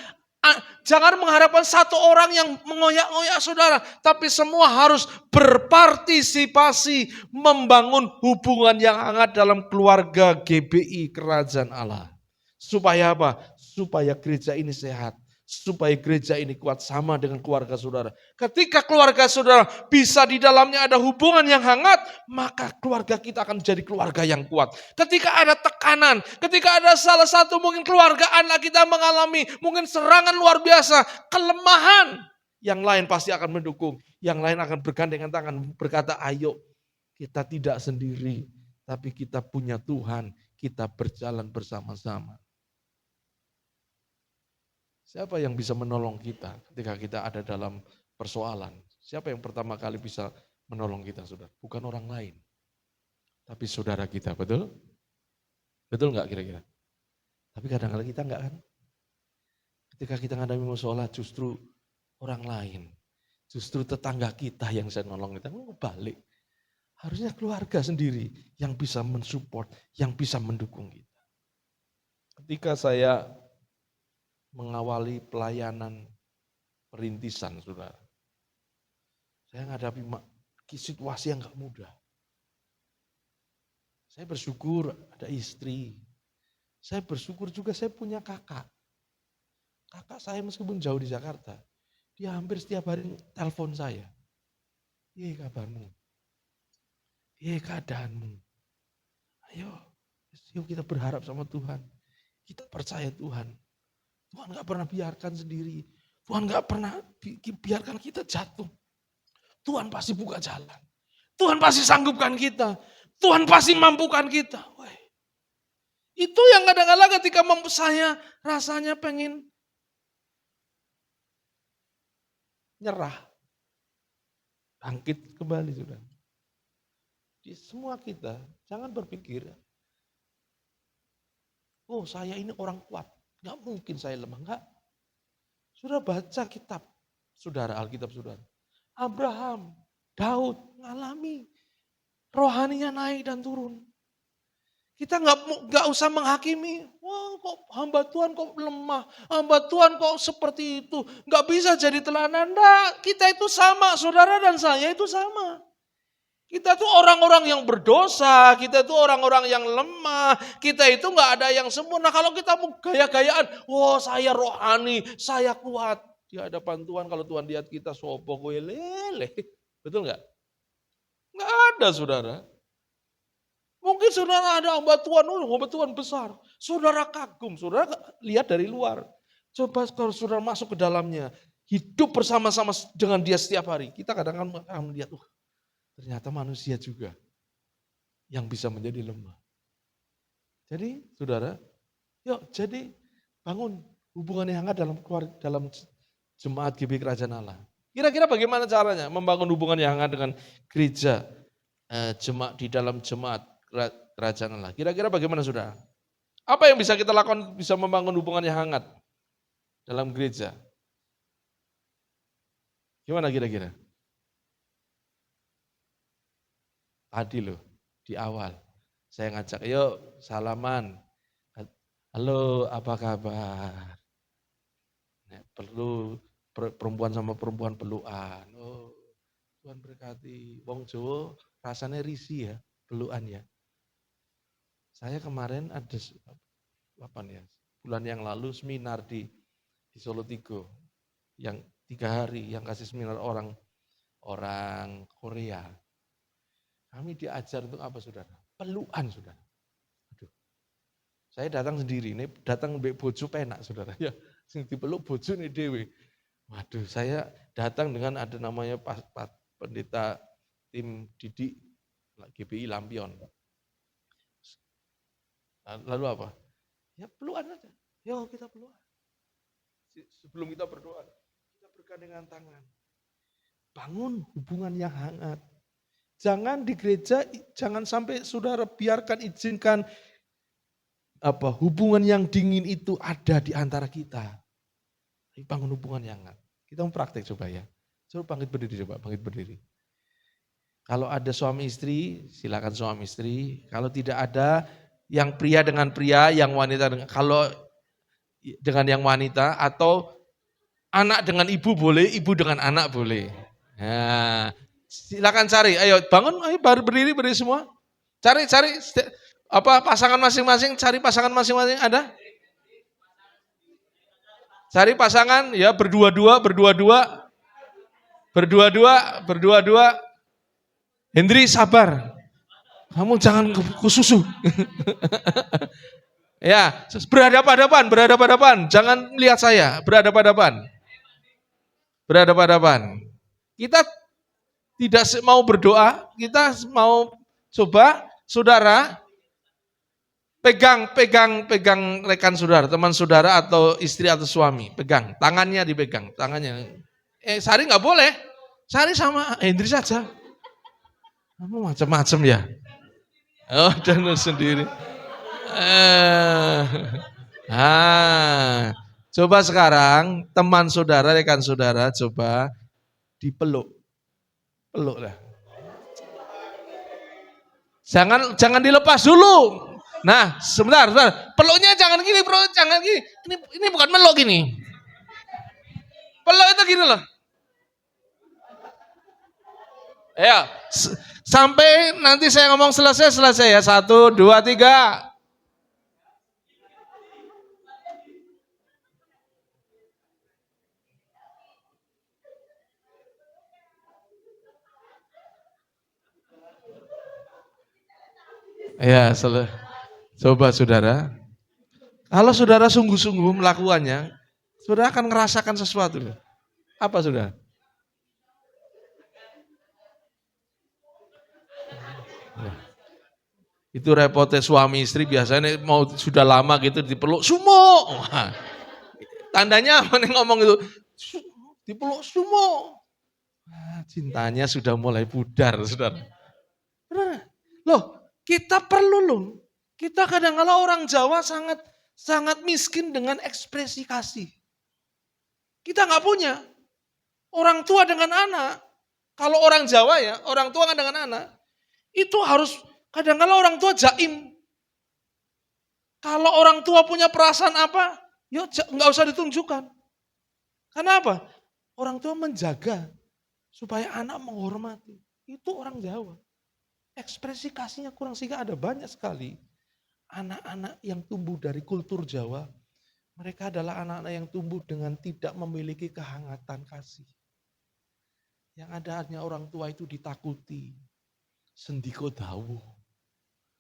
Speaker 6: mengharapkan satu orang yang mengoyak-ngoyak saudara, tapi semua harus berpartisipasi membangun hubungan yang hangat dalam keluarga GBI Kerajaan Allah. Supaya apa? Supaya gereja ini sehat. Supaya gereja ini kuat sama dengan keluarga saudara. Ketika keluarga saudara bisa di dalamnya ada hubungan yang hangat, maka keluarga kita akan menjadi keluarga yang kuat. Ketika ada tekanan, ketika ada salah satu mungkin keluarga anak kita mengalami mungkin serangan luar biasa, kelemahan, yang lain pasti akan mendukung. Yang lain akan bergandengan tangan berkata, ayo kita tidak sendiri, tapi kita punya Tuhan, kita berjalan bersama-sama. Siapa yang bisa menolong kita ketika kita ada dalam persoalan? Siapa yang pertama kali bisa menolong kita, saudara? Bukan orang lain, tapi saudara kita, betul? Betul nggak kira-kira? Tapi kadang-kadang kita enggak kan? Ketika kita menghadapi masalah justru orang lain, justru tetangga kita yang saya nolong kita, balik. Harusnya keluarga sendiri yang bisa mensupport, yang bisa mendukung kita. Ketika saya mengawali pelayanan perintisan, saudara, saya menghadapi situasi yang gak mudah. Saya bersyukur ada istri. Saya bersyukur juga saya punya kakak. Kakak saya meskipun jauh di Jakarta, dia hampir setiap hari telepon saya. Iya kabarmu? Iya keadaanmu? Ayo, yuk kita berharap sama Tuhan. Kita percaya Tuhan. Tuhan gak pernah biarkan sendiri. Tuhan gak pernah biarkan kita jatuh. Tuhan pasti buka jalan. Tuhan pasti sanggupkan kita. Tuhan pasti mampukan kita. Wah. Itu yang kadang-kadang ketika saya rasanya pengen nyerah. Bangkit kembali, saudara. Di semua kita, jangan berpikir, oh saya ini orang kuat. Nggak mungkin saya lemah, enggak. Sudah baca kitab, saudara, Alkitab saudara. Abraham, Daud ngalami rohaninya naik dan turun. Kita nggak usah menghakimi. Wah, kok hamba Tuhan kok lemah, hamba Tuhan kok seperti itu, nggak bisa jadi teladan. Enggak, kita itu sama, saudara dan saya itu sama. Kita tuh orang-orang yang berdosa, kita itu orang-orang yang lemah, kita itu nggak ada yang sempurna. Kalau kita mau gaya-gayaan, wah saya rohani, saya kuat. Di hadapan Tuhan, kalau Tuhan lihat kita sopo gue lele, betul nggak? Nggak ada, saudara. Mungkin saudara ada hamba Tuhan besar. Saudara kagum, saudara lihat dari luar. Coba kalau saudara masuk ke dalamnya, hidup bersama-sama dengan dia setiap hari. Kita kadang-kadang akan melihat, ternyata manusia juga yang bisa menjadi lemah. Jadi saudara, yuk jadi bangun hubungan yang hangat dalam jemaat GBI Kerajaan Allah. Kira-kira bagaimana caranya membangun hubungan yang hangat dengan gereja jemaat di dalam jemaat Kerajaan Allah? Kira-kira bagaimana saudara? Apa yang bisa kita lakukan bisa membangun hubungan yang hangat dalam gereja? Gimana kira-kira? Tadi loh, di awal saya ngajak, yuk salaman. Halo, apa kabar? Nek perlu perempuan sama perempuan pelukan. Oh, Tuhan berkati. Wong Jawa rasanya risih ya, pelukan ya. Saya kemarin ada bulan yang lalu seminar di Solo Tigo, yang 3 hari, yang kasih seminar orang Korea. Kami diajar untuk apa, saudara? Pelukan, saudara. Aduh. Saya datang sendiri, ini datang mbek bojo penak, saudara. Ya, sing dipeluk bojo nih dewe. Waduh, saya datang dengan ada namanya pendeta tim didik GBI Lampion. Lalu apa? Ya pelukan aja. Yo kita pelukan. Sebelum kita berdoa, kita bergandengan tangan. Bangun hubungan yang hangat. Jangan di gereja, jangan sampai saudara biarkan, izinkan hubungan yang dingin itu ada di antara kita. Bangun hubungan yang hangat. Kita mau praktek coba ya. Coba bangkit berdiri. Kalau ada suami istri, silakan suami istri. Kalau tidak ada, yang pria dengan pria, yang wanita dengan, kalau dengan yang wanita, atau anak dengan ibu boleh, ibu dengan anak boleh. Nah, silakan cari. Ayo bangun, ayo baru berdiri semua. Cari pasangan masing-masing, cari pasangan masing-masing ada? Cari pasangan ya berdua-dua. Hendri sabar. Kamu jangan kususu. Ya, berhadapan. Jangan lihat saya, berhadapan. Kita tidak mau berdoa, kita mau coba saudara pegang rekan saudara, teman saudara atau istri atau suami, pegang, tangannya dipegang, tangannya. Sari nggak boleh, Sari sama Hendri saja. Kamu macam-macam ya. Oh, dan sendiri. Coba sekarang teman saudara, rekan saudara, coba dipeluk, peluk lah. Jangan dilepas dulu. Nah, sebentar. Peluknya jangan gini, bro, jangan gini. Ini bukan meluk gini. Peluk itu gini loh. Ya, sampai nanti saya ngomong selesai ya. 1, 2, 3. Ya, coba saudara. Kalau saudara sungguh-sungguh melakukannya, saudara akan merasakan sesuatu. Apa saudara? Itu repotnya suami istri biasanya mau sudah lama gitu dipeluk sumo. Wah, tandanya apa nih ngomong itu? Dipeluk sumo. Cintanya sudah mulai pudar, saudara. Loh, kita perlu loh. Kita kadang-kala orang Jawa sangat miskin dengan ekspresi kasih. Kita nggak punya. Orang tua dengan anak. Kalau orang Jawa ya, orang tua kan dengan anak. Itu harus kadang-kala orang tua jaim. Kalau orang tua punya perasaan apa, yuk nggak usah ditunjukkan. Karena apa? Orang tua menjaga supaya anak menghormati. Itu orang Jawa. Ekspresi kasihnya kurang, sehingga ada banyak sekali anak-anak yang tumbuh dari kultur Jawa. Mereka adalah anak-anak yang tumbuh dengan tidak memiliki kehangatan kasih. Yang ada hanya orang tua itu ditakuti. Sendiko dawuh.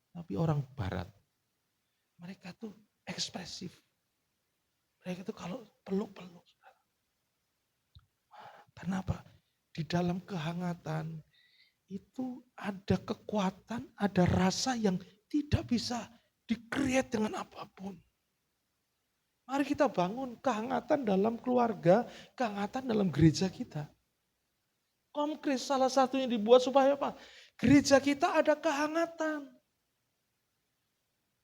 Speaker 6: Tapi orang barat, mereka tuh ekspresif. Mereka tuh kalau peluk-peluk. Kenapa? Di dalam kehangatan itu ada kekuatan, ada rasa yang tidak bisa di-create dengan apapun. Mari kita bangun kehangatan dalam keluarga, kehangatan dalam gereja kita. Komkris salah satunya dibuat supaya apa? Gereja kita ada kehangatan.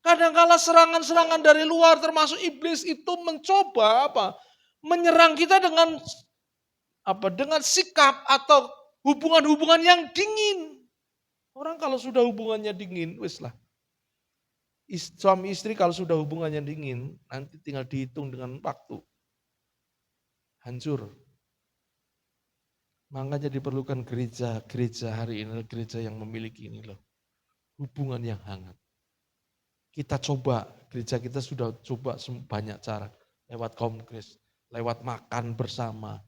Speaker 6: Kadang-kala serangan-serangan dari luar termasuk iblis itu mencoba apa? Menyerang kita dengan apa? Dengan sikap atau hubungan-hubungan yang dingin. Orang kalau sudah hubungannya dingin, wis lah. Suami istri kalau sudah hubungannya dingin, nanti tinggal dihitung dengan waktu. Hancur. Makanya diperlukan gereja hari ini, gereja yang memiliki ini loh. Hubungan yang hangat. Kita coba, gereja kita sudah coba banyak cara. Lewat komkris, lewat makan bersama.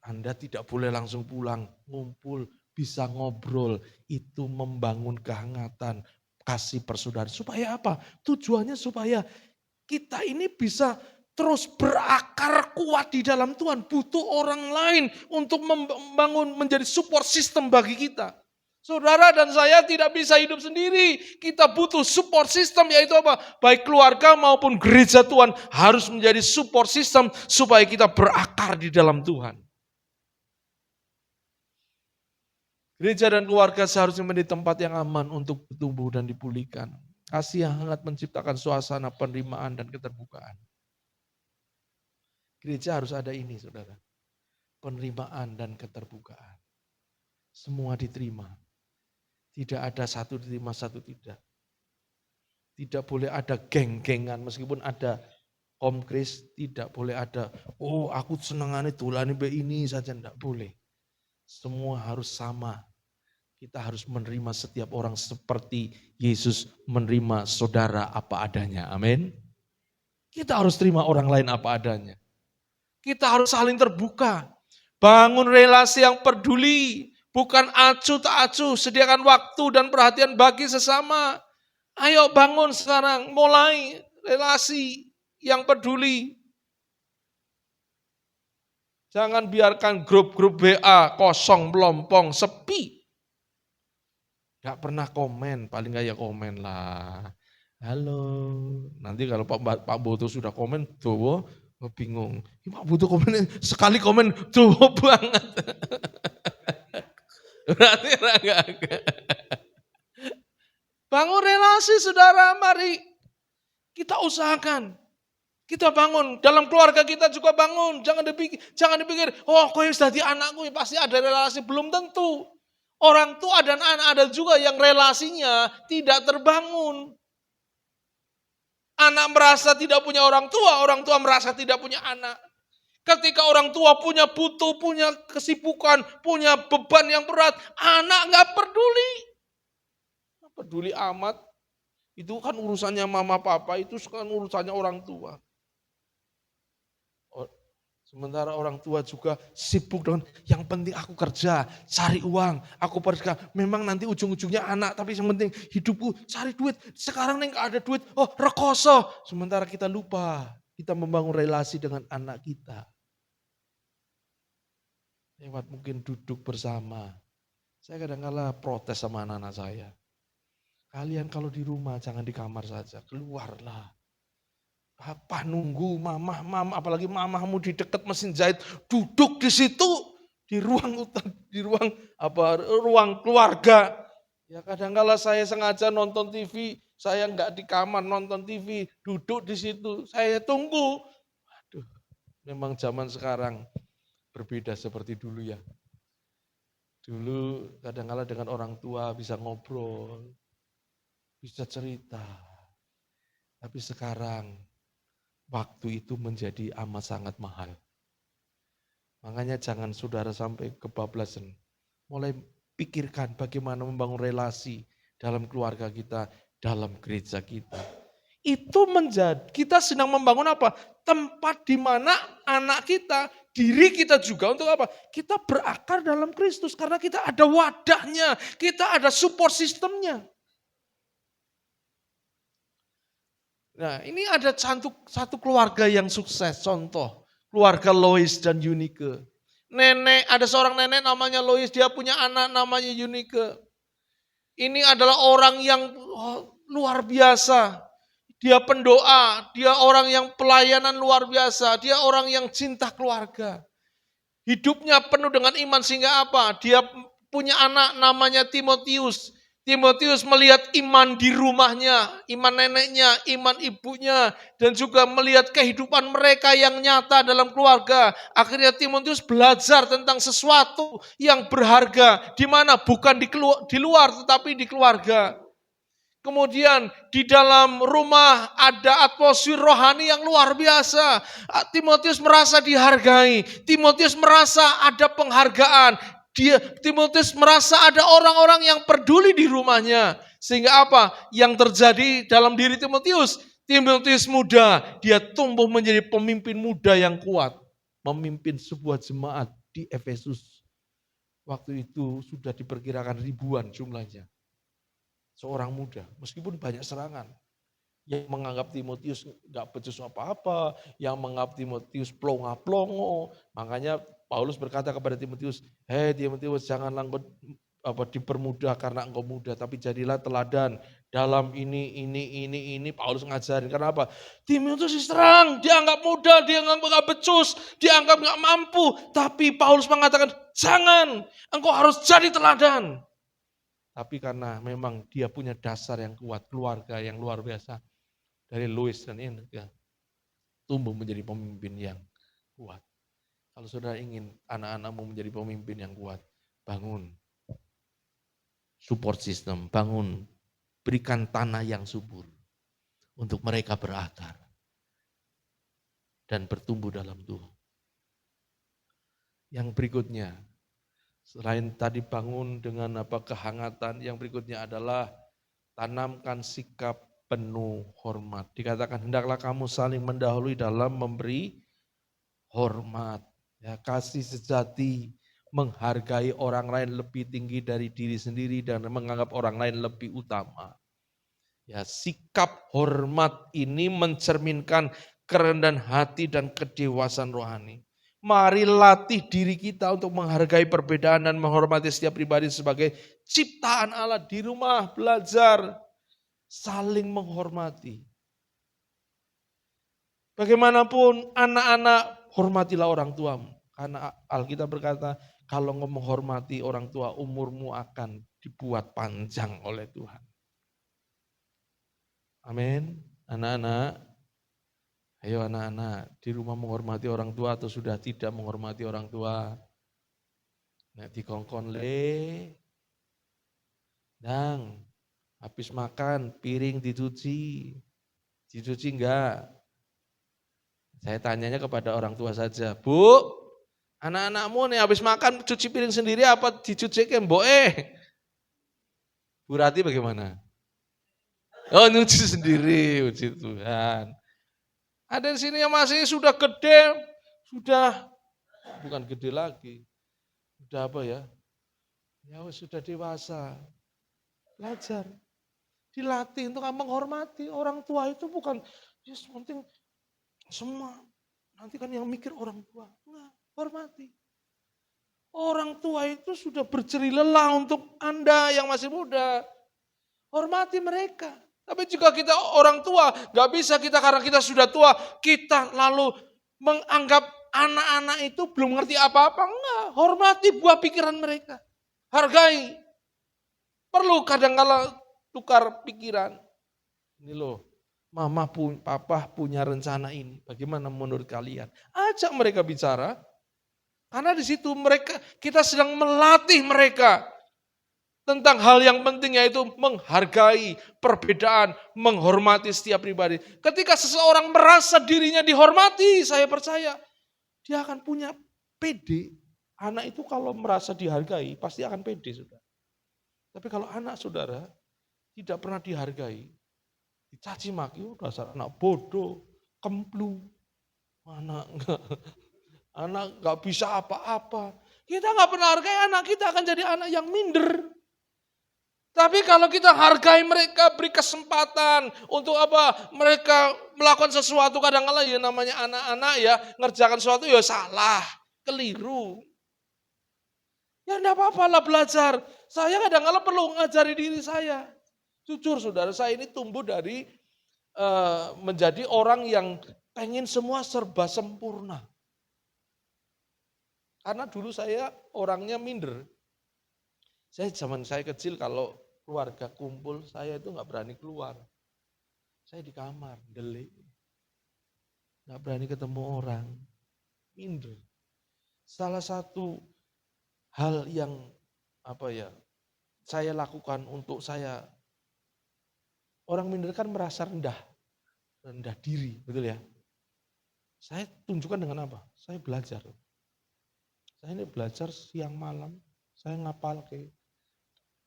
Speaker 6: Anda tidak boleh langsung pulang, ngumpul, bisa ngobrol. Itu membangun kehangatan, kasih persaudaraan. Supaya apa? Tujuannya supaya kita ini bisa terus berakar kuat di dalam Tuhan, butuh orang lain untuk membangun menjadi support system bagi kita. Saudara dan saya tidak bisa hidup sendiri. Kita butuh support system, yaitu apa? Baik keluarga maupun gereja Tuhan harus menjadi support system supaya kita berakar di dalam Tuhan. Gereja dan keluarga seharusnya menjadi tempat yang aman untuk bertumbuh dan dipulihkan. Kasih yang hangat menciptakan suasana penerimaan dan keterbukaan. Gereja harus ada ini, saudara. Penerimaan dan keterbukaan. Semua diterima. Tidak ada satu diterima, satu tidak. Tidak boleh ada geng-gengan, meskipun ada komkris, tidak boleh ada, oh aku senengane dolane be ini saja, tidak boleh. Semua harus sama. Kita harus menerima setiap orang seperti Yesus menerima saudara apa adanya. Amin. Kita harus terima orang lain apa adanya. Kita harus saling terbuka. Bangun relasi yang peduli. Bukan acuh tak acuh, sediakan waktu dan perhatian bagi sesama. Ayo bangun sekarang, mulai relasi yang peduli. Jangan biarkan grup-grup WA kosong, melompong, sepi. Gak pernah komen, paling gak ya komen lah. Halo, nanti kalau Pak Boto sudah komen, tuh bingung. Pak Boto komen, sekali komen, tuh banget. Berarti agak. Bangun relasi saudara, mari kita usahakan. Kita bangun, dalam keluarga kita juga bangun. Jangan dipikir, oh kok sudah di anakku pasti ada relasi. Belum tentu. Orang tua dan anak ada juga yang relasinya tidak terbangun. Anak merasa tidak punya orang tua merasa tidak punya anak. Ketika orang tua punya butuh, punya kesibukan, punya beban yang berat, anak gak peduli. Peduli amat, itu kan urusannya mama papa, itu kan urusannya orang tua. Sementara orang tua juga sibuk dengan yang penting aku kerja, cari uang, aku pergi. Memang nanti ujung-ujungnya anak, tapi yang penting hidupku cari duit. Sekarang nih gak ada duit, oh rekoso. Sementara kita lupa, kita membangun relasi dengan anak kita. Lewat mungkin duduk bersama. Saya kadang-kala protes sama anak-anak saya. Kalian kalau di rumah jangan di kamar saja, keluarlah. Apa nunggu mama, apalagi mamamu di dekat mesin jahit, duduk di situ di ruang keluarga. Ya kadang-kala saya sengaja nonton TV, saya enggak di kamar nonton TV, duduk di situ, saya tunggu. Waduh, memang zaman sekarang berbeda seperti dulu ya. Dulu kadang-kala dengan orang tua bisa ngobrol, bisa cerita. Tapi sekarang waktu itu menjadi amat sangat mahal. Makanya jangan saudara sampai kebablasan. Mulai pikirkan bagaimana membangun relasi dalam keluarga kita, dalam gereja kita. Itu menjadi, kita sedang membangun apa? Tempat di mana anak kita, diri kita juga untuk apa? Kita berakar dalam Kristus karena kita ada wadahnya, kita ada support sistemnya. Nah ini ada satu keluarga yang sukses, contoh keluarga Lois dan Eunike. Ada seorang nenek namanya Lois, dia punya anak namanya Eunike. Ini adalah orang yang luar biasa. Dia pendoa, dia orang yang pelayanan luar biasa, dia orang yang cinta keluarga. Hidupnya penuh dengan iman sehingga apa? Dia punya anak namanya Timotius. Timotius melihat iman di rumahnya, iman neneknya, iman ibunya, dan juga melihat kehidupan mereka yang nyata dalam keluarga. Akhirnya Timotius belajar tentang sesuatu yang berharga, di mana bukan di luar tetapi di keluarga. Kemudian di dalam rumah ada atmosfer rohani yang luar biasa. Timotius merasa dihargai, Timotius merasa ada penghargaan. Timotius merasa ada orang-orang yang peduli di rumahnya. Sehingga apa? Yang terjadi dalam diri Timotius? Timotius muda, dia tumbuh menjadi pemimpin muda yang kuat. Memimpin sebuah jemaat di Efesus. Waktu itu sudah diperkirakan ribuan jumlahnya. Seorang muda, meskipun banyak serangan. Yang menganggap Timotius nggak becus apa-apa, yang menganggap Timotius plonga-plongo. Makanya Paulus berkata kepada Timotius, hei Timotius, janganlah engkau dipermudah karena engkau muda, tapi jadilah teladan dalam ini. Paulus ngajarin, karena apa? Timotius diserang, dianggap muda, dianggap nggak becus, dianggap nggak mampu. Tapi Paulus mengatakan, jangan, engkau harus jadi teladan. Tapi karena memang dia punya dasar yang kuat, keluarga yang luar biasa, dari Louis dan Inga, tumbuh menjadi pemimpin yang kuat. Kalau saudara ingin anak-anakmu menjadi pemimpin yang kuat, bangun support system, bangun, berikan tanah yang subur untuk mereka berakar dan bertumbuh dalam Tuhan. Yang berikutnya, selain tadi bangun dengan kehangatan, yang berikutnya adalah tanamkan sikap penuh hormat. Dikatakan hendaklah kamu saling mendahului dalam memberi hormat. Ya, kasih sejati, menghargai orang lain lebih tinggi dari diri sendiri dan menganggap orang lain lebih utama. Ya, sikap hormat ini mencerminkan kerendahan hati dan kedewasaan rohani. Mari latih diri kita untuk menghargai perbedaan dan menghormati setiap pribadi sebagai ciptaan Allah. Di rumah belajar saling menghormati. Bagaimanapun anak-anak, hormatilah orang tuamu. Karena Alkitab berkata, kalau engkau menghormati orang tua, umurmu akan dibuat panjang oleh Tuhan. Amin. Anak-anak, ayo anak-anak, di rumah menghormati orang tua atau sudah tidak menghormati orang tua? Nek dikongkon le, dang, habis makan, piring dicuci enggak? Saya tanyanya kepada orang tua saja, Bu, anak-anakmu nih habis makan cuci piring sendiri apa dicuci ke mboke? Bu Rati bagaimana? Oh nyuci sendiri, puji Tuhan. Ada di sini yang masih sudah gede, bukan gede lagi, sudah apa ya? Ya sudah dewasa, belajar, dilatih untuk menghormati orang tua itu bukan just penting semua. Nanti kan yang mikir orang tua, enggak, hormati. Orang tua itu sudah berjerih lelah untuk Anda yang masih muda, hormati mereka. Tapi jika kita orang tua, gak bisa kita karena kita sudah tua, kita lalu menganggap anak-anak itu belum ngerti apa-apa. Enggak, hormati buah pikiran mereka. Hargai. Perlu kadang-kala tukar pikiran. Ini loh, mama papa punya rencana ini. Bagaimana menurut kalian? Ajak mereka bicara. Karena di situ kita sedang melatih mereka tentang hal yang penting, yaitu menghargai perbedaan, menghormati setiap pribadi. Ketika seseorang merasa dirinya dihormati, saya percaya dia akan punya pede. Anak itu kalau merasa dihargai pasti akan pede, saudara. Tapi kalau anak saudara tidak pernah dihargai, dicaci maki, dasar anak bodoh, kemplu, anak nggak bisa apa-apa. Kita nggak pernah hargai anak, kita akan jadi anak yang minder. Tapi kalau kita hargai mereka, beri kesempatan untuk mereka melakukan sesuatu, kadang-kadang ya namanya anak-anak ya, ngerjakan sesuatu ya salah, keliru. Ya enggak apa-apa lah belajar. Saya kadang-kadang perlu ngajari diri saya. Jujur saudara, saya ini tumbuh dari menjadi orang yang pengen semua serba sempurna. Karena dulu saya orangnya minder. Zaman saya kecil kalau keluarga kumpul, saya itu nggak berani keluar. Saya di kamar, delik. Nggak berani ketemu orang. Minder. Salah satu hal yang saya lakukan untuk saya, orang minder kan merasa rendah diri, betul ya? Saya tunjukkan dengan apa? Saya belajar. Saya ini belajar siang malam, saya ngapal ke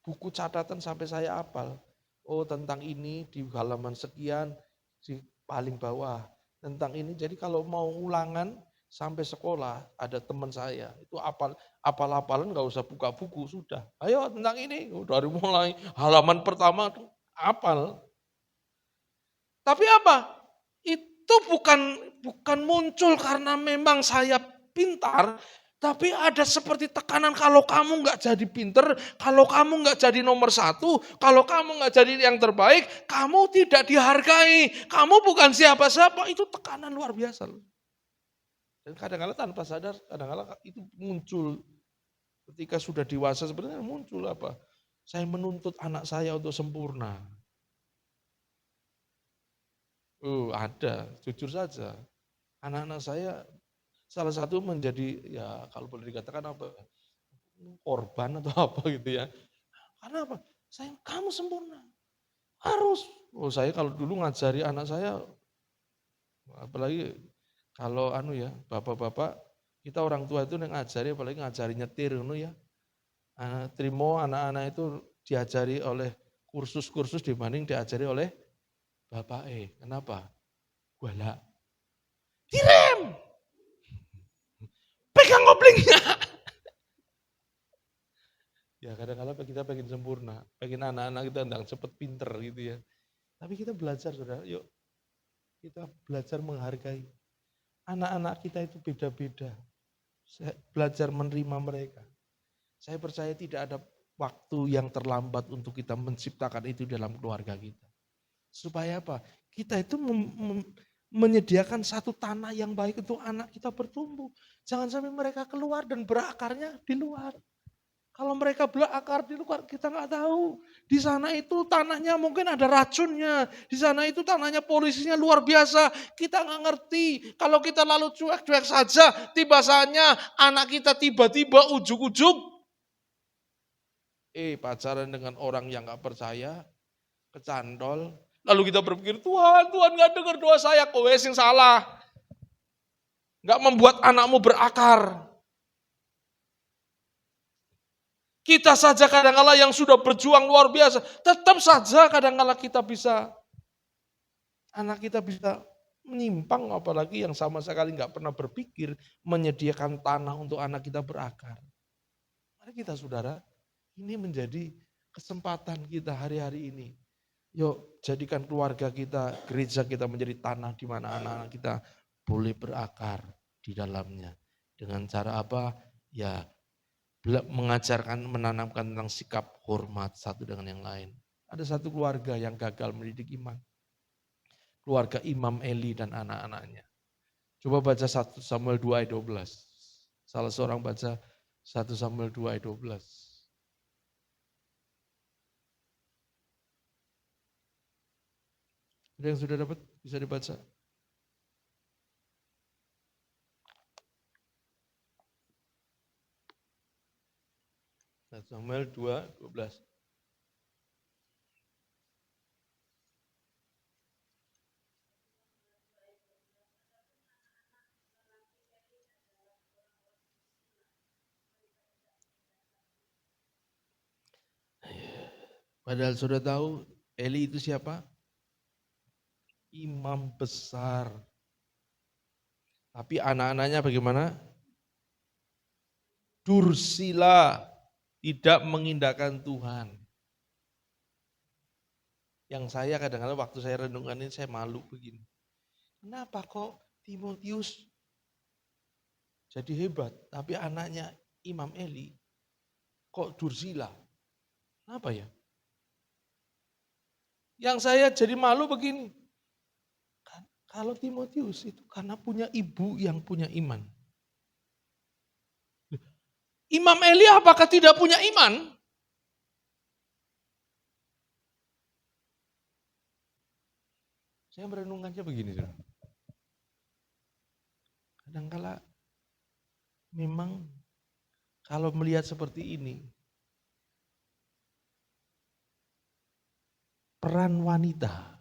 Speaker 6: buku catatan sampai saya hafal. Oh tentang ini di halaman sekian, di paling bawah. Tentang ini, jadi kalau mau ulangan sampai sekolah, ada teman saya, itu apal-apalan gak usah buka buku, sudah. Ayo tentang ini, dari mulai halaman pertama tuh hafal. Tapi apa? Itu bukan muncul karena memang saya pintar, tapi ada seperti tekanan kalau kamu nggak jadi pinter, kalau kamu nggak jadi nomor satu, kalau kamu nggak jadi yang terbaik, kamu tidak dihargai, kamu bukan siapa-siapa, itu tekanan luar biasa. Dan kadang-kadang tanpa sadar, kadang-kadang itu muncul ketika sudah dewasa sebenarnya muncul apa? Saya menuntut anak saya untuk sempurna. Ada, jujur saja. Anak-anak saya salah satu menjadi ya kalau boleh dikatakan apa korban atau apa gitu ya. Karena apa? Kamu sempurna. Harus. Saya kalau dulu ngajari anak saya apalagi kalau bapak-bapak kita orang tua itu ngajari apalagi ngajari nyetir ya. Trimo anak-anak itu diajari oleh kursus-kursus dibanding diajari oleh bapak. Kenapa? Galak. Direm. Pegang koplingnya. Ya kadang-kadang kita pengen sempurna, pengen anak-anak kita ndang cepet pinter gitu ya. Tapi kita belajar saudara, yuk kita belajar menghargai. Anak-anak kita itu beda-beda. Belajar menerima mereka. Saya percaya tidak ada waktu yang terlambat untuk kita menciptakan itu dalam keluarga kita. Supaya apa? Kita itu menyediakan satu tanah yang baik untuk anak kita bertumbuh. Jangan sampai mereka keluar dan berakarnya di luar. Kalau mereka berakar di luar kita nggak tahu. Di sana itu tanahnya mungkin ada racunnya. Di sana itu tanahnya polusinya luar biasa. Kita nggak ngerti. Kalau kita lalu cuek-cuek saja, tiba saatnya anak kita tiba-tiba ujuk-ujuk pacaran dengan orang yang nggak percaya, kecandol. Lalu kita berpikir, Tuhan nggak dengar doa saya, kowe sing salah. Nggak membuat anakmu berakar. Kita saja kadang-kala yang sudah berjuang luar biasa, tetap saja kadang-kala anak kita bisa menyimpang, apalagi yang sama sekali nggak pernah berpikir menyediakan tanah untuk anak kita berakar. Mari kita saudara, ini menjadi kesempatan kita hari-hari ini. Yuk jadikan keluarga kita, gereja kita menjadi tanah di mana anak-anak kita boleh berakar di dalamnya. Dengan cara apa? Ya mengajarkan, menanamkan tentang sikap hormat satu dengan yang lain. Ada satu keluarga yang gagal mendidik iman. Keluarga Imam Eli dan anak-anaknya. Coba baca 1 Samuel 2 ayat 12. Salah seorang baca 1 Samuel 2 ayat 12. Ada yang sudah dapat? Bisa dibaca? Samuel 2:12. Padahal sudah tahu Eli itu siapa? Imam besar. Tapi anak-anaknya bagaimana? Dursila, tidak mengindahkan Tuhan. Yang saya kadang-kadang waktu saya renungkan ini saya malu begini. Kenapa kok Timotius jadi hebat, tapi anaknya Imam Eli kok dursila? Kenapa ya? Yang saya jadi malu begini. Kalau Timotius itu karena punya ibu yang punya iman. Imam Eli apakah tidak punya iman? Saya merenungkannya begini. Kadang-kala memang kalau melihat seperti ini, peran wanita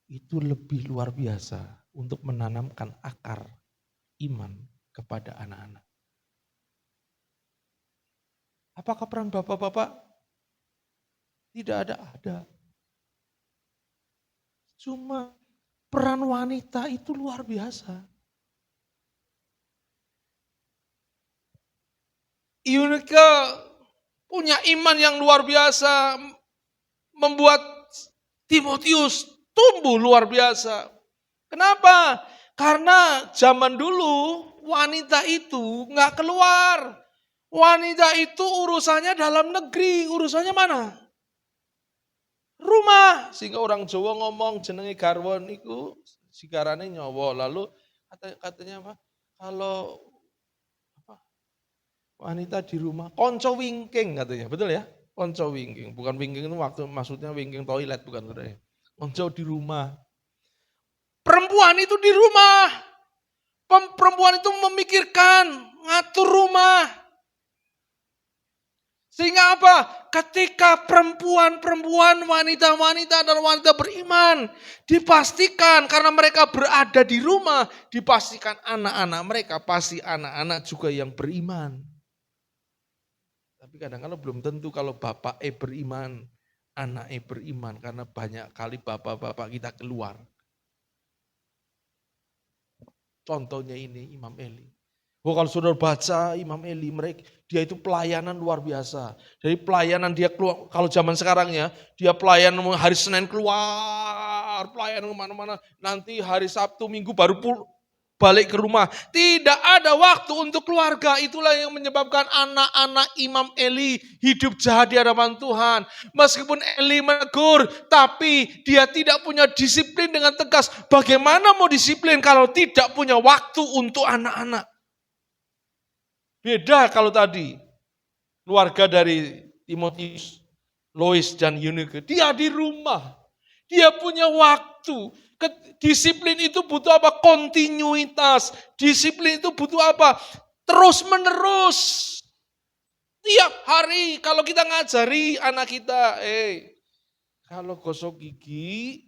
Speaker 6: itu lebih luar biasa untuk menanamkan akar iman kepada anak-anak. Apakah peran bapak-bapak? Tidak ada. Cuma peran wanita itu luar biasa. Eunike punya iman yang luar biasa, membuat Timotius tumbuh luar biasa. Kenapa? Karena zaman dulu wanita itu nggak keluar. Wanita itu urusannya dalam negeri, urusannya mana? Rumah. Sehingga orang Jawa ngomong jenenge garwon itu sigarane nyawa. Lalu katanya apa? Kalau apa? Wanita di rumah, konco wingking katanya, betul ya? Konco wingking, bukan wingking itu waktu maksudnya wingking toilet bukan saudara. Konco di rumah. Perempuan itu di rumah. Perempuan itu memikirkan, ngatur rumah. Sehingga apa? Ketika perempuan-perempuan, wanita-wanita dan wanita beriman dipastikan karena mereka berada di rumah, dipastikan anak-anak mereka pasti anak-anak juga yang beriman. Tapi kadang-kadang belum tentu kalau bapak beriman, anak beriman karena banyak kali bapak-bapak kita keluar. Contohnya ini Imam Eli. Kalau saudara baca Imam Eli, dia itu pelayanan luar biasa. Dari pelayanan dia keluar, kalau zaman sekarang ya, dia pelayanan hari Senin keluar, pelayanan kemana-mana. Nanti hari Sabtu, Minggu baru balik ke rumah. Tidak ada waktu untuk keluarga. Itulah yang menyebabkan anak-anak Imam Eli hidup jahat di hadapan Tuhan. Meskipun Eli menegur, tapi dia tidak punya disiplin dengan tegas. Bagaimana mau disiplin kalau tidak punya waktu untuk anak-anak? Beda kalau tadi, keluarga dari Timotius, Lois dan Eunike, dia di rumah, dia punya waktu. Disiplin itu butuh apa? Kontinuitas. Disiplin itu butuh apa? Terus menerus. Tiap hari kalau kita ngajari anak kita, kalau gosok gigi,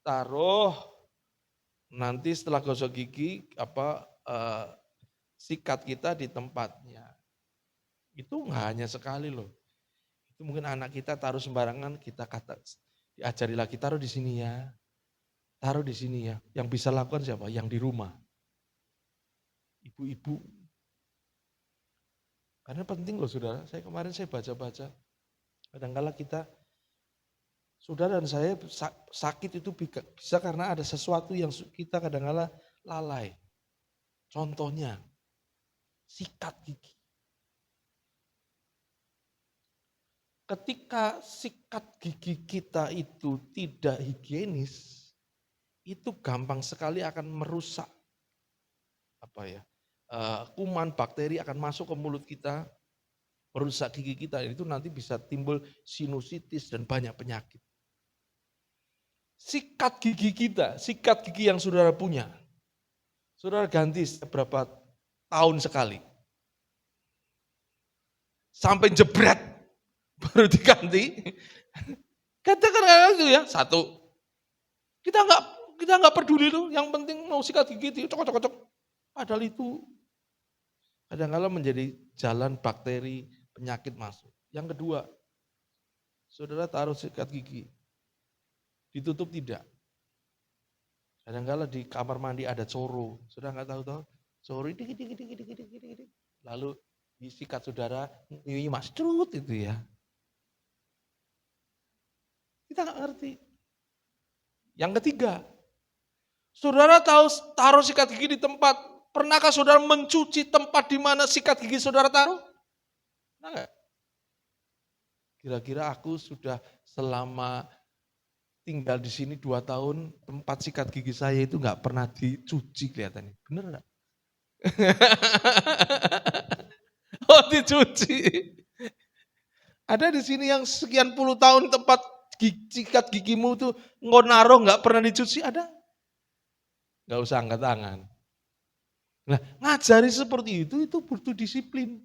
Speaker 6: taruh nanti setelah gosok gigi sikat kita di tempatnya. Itu nggak hanya sekali loh. Itu mungkin anak kita taruh sembarangan, kita diajari lagi taruh di sini ya. Taruh di sini ya. Yang bisa lakukan siapa? Yang di rumah. Ibu-ibu. Karena penting loh saudara. Kemarin saya baca-baca. Kadang-kala kita, saudara dan saya sakit itu bisa karena ada sesuatu yang kita kadang-kala lalai. Contohnya, sikat gigi. Ketika sikat gigi kita itu tidak higienis, itu gampang sekali akan merusak kuman bakteri akan masuk ke mulut kita, merusak gigi kita. Itu nanti bisa timbul sinusitis dan banyak penyakit. Sikat gigi kita, sikat gigi yang saudara punya, saudara ganti berapa tahun sekali. Sampai jebret baru diganti. Katakan itu ya, satu. Kita nggak peduli tuh, yang penting mau sikat gigi, cocok-cocok. Padahal itu kadang-kadang menjadi jalan bakteri penyakit masuk. Yang kedua, saudara taruh sikat gigi, ditutup tidak. Kadang-kadang di kamar mandi ada coro, saudara nggak tahu, coro dikit. Lalu disikat saudara, ini mas cerut itu ya. Kita nggak ngerti. Yang ketiga, saudara taruh sikat gigi di tempat. Pernahkah saudara mencuci tempat di mana sikat gigi saudara taruh? Pernah nggak? Kira-kira aku sudah selama tinggal di sini 2 tahun, tempat sikat gigi saya itu nggak pernah dicuci kelihatannya. Bener nggak? Oh dicuci. Ada di sini yang sekian puluh tahun tempat sikat gigimu tuh naruh nggak pernah dicuci, ada? Nggak usah angkat tangan. Nah, ngajari seperti itu butuh disiplin.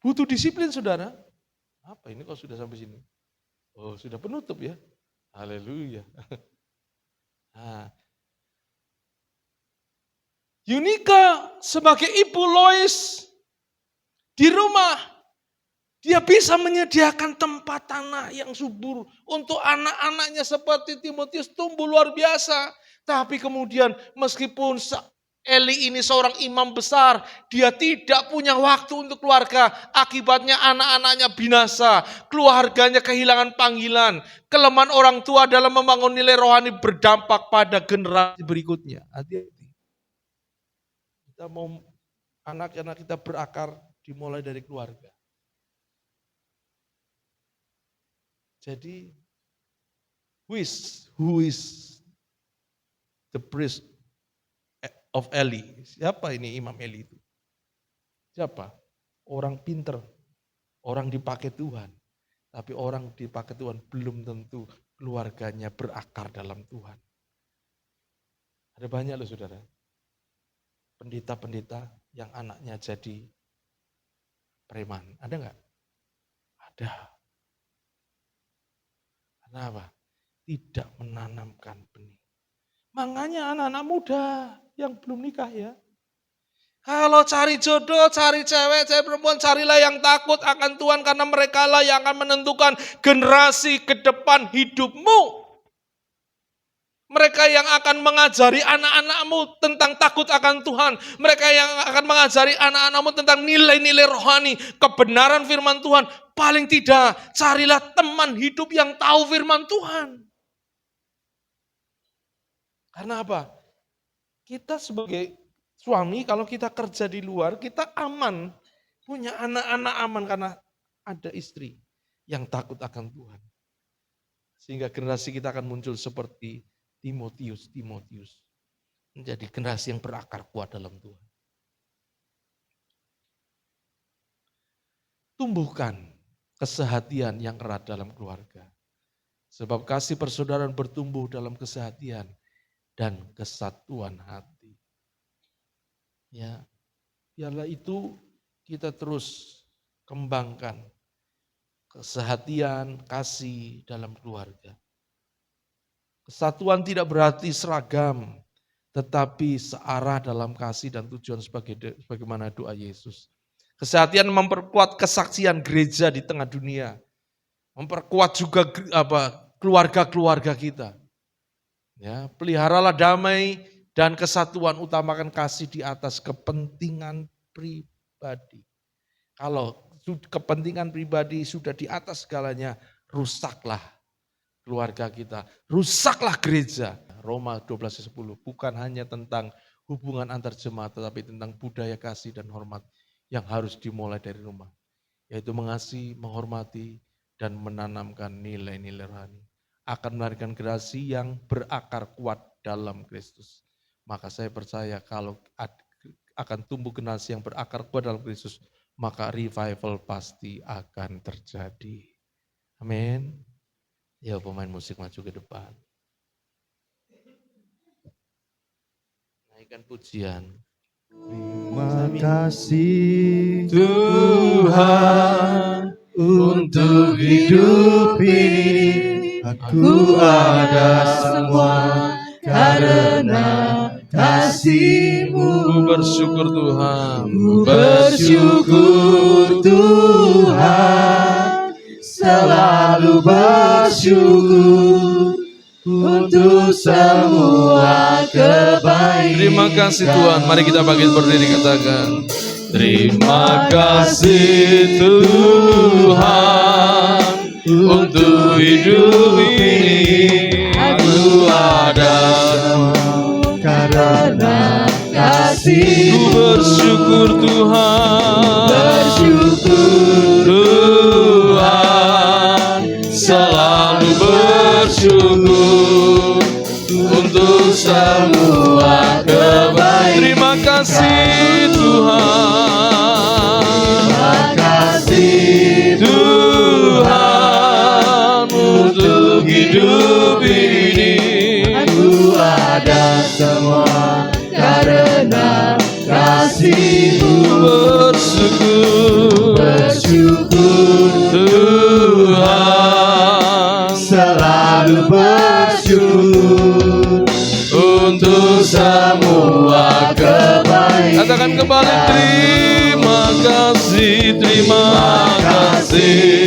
Speaker 6: Butuh disiplin saudara. Apa ini kok sudah sampai sini? Oh sudah penutup ya. Haleluya. Nah. Eunike sebagai ibu Lois di rumah, dia bisa menyediakan tempat tanah yang subur untuk anak-anaknya seperti Timotius tumbuh luar biasa. Tapi kemudian meskipun Eli ini seorang imam besar, dia tidak punya waktu untuk keluarga. Akibatnya anak-anaknya binasa, keluarganya kehilangan panggilan. Kelemahan orang tua dalam membangun nilai rohani berdampak pada generasi berikutnya. Hati-hati. Kita mau anak-anak kita berakar dimulai dari keluarga. Jadi, who is the priest of Eli? Siapa ini Imam Eli itu? Siapa? Orang pinter, orang dipakai Tuhan. Tapi orang dipakai Tuhan belum tentu keluarganya berakar dalam Tuhan. Ada banyak loh saudara. Pendeta-pendeta yang anaknya jadi preman. Ada enggak? Ada. Kenapa? Tidak menanamkan benih. Makanya anak-anak muda yang belum nikah ya. Kalau cari jodoh, cari cewek perempuan, carilah yang takut akan Tuhan karena mereka lah yang akan menentukan generasi ke depan hidupmu. Mereka yang akan mengajari anak-anakmu tentang takut akan Tuhan. Mereka yang akan mengajari anak-anakmu tentang nilai-nilai rohani, kebenaran firman Tuhan. Paling tidak, carilah teman hidup yang tahu firman Tuhan. Karena apa? Kita sebagai suami, kalau kita kerja di luar, kita aman. Punya anak-anak aman karena ada istri yang takut akan Tuhan. Sehingga generasi kita akan muncul seperti Timotius. Menjadi generasi yang berakar kuat dalam Tuhan. Tumbuhkan kesehatian yang erat dalam keluarga. Sebab kasih persaudaraan bertumbuh dalam kesehatian dan kesatuan hati. Ya, biarlah itu kita terus kembangkan kesehatian, kasih dalam keluarga. Kesatuan tidak berarti seragam, tetapi searah dalam kasih dan tujuan sebagaimana doa Yesus. Kesehatian memperkuat kesaksian gereja di tengah dunia. Memperkuat juga keluarga-keluarga kita. Ya, peliharalah damai dan kesatuan, utamakan kasih di atas kepentingan pribadi. Kalau kepentingan pribadi sudah di atas segalanya, rusaklah keluarga kita, rusaklah gereja. Roma 12:10 bukan hanya tentang hubungan antar jemaat, tetapi tentang budaya kasih dan hormat yang harus dimulai dari rumah. Yaitu mengasihi, menghormati, dan menanamkan nilai-nilai rohani. Akan melahirkan generasi yang berakar kuat dalam Kristus. Maka saya percaya kalau akan tumbuh generasi yang berakar kuat dalam Kristus, maka revival pasti akan terjadi. Amin. Ya, pemain musik maju ke depan. Naikkan pujian.
Speaker 1: Terima kasih Tuhan untuk hidup ini. Aku ada semua karena kasih-Mu.
Speaker 2: Bersyukur Tuhan.
Speaker 1: Bersyukur Tuhan, selalu bersyukur untuk semua kebaikan.
Speaker 2: Terima kasih Tuhan. Mari kita bangkit berdiri katakan. Terima kasih Tuhan untuk hidup ini. Aku ada
Speaker 1: karena kasih.
Speaker 2: Ku bersyukur Tuhan.
Speaker 1: Bersyukur
Speaker 2: Tuhan, selalu bersyukur untuk semua kebaikan. Terima kasih Tuhan.
Speaker 1: Terima kasih
Speaker 2: Tuhan untuk hidup ini.
Speaker 1: Aku ada semua karena kasih-Mu. Bersyukur
Speaker 2: Tuhan,
Speaker 1: selalu bersyukur untuk semua kebaikan.
Speaker 2: katakan kembali terima kasih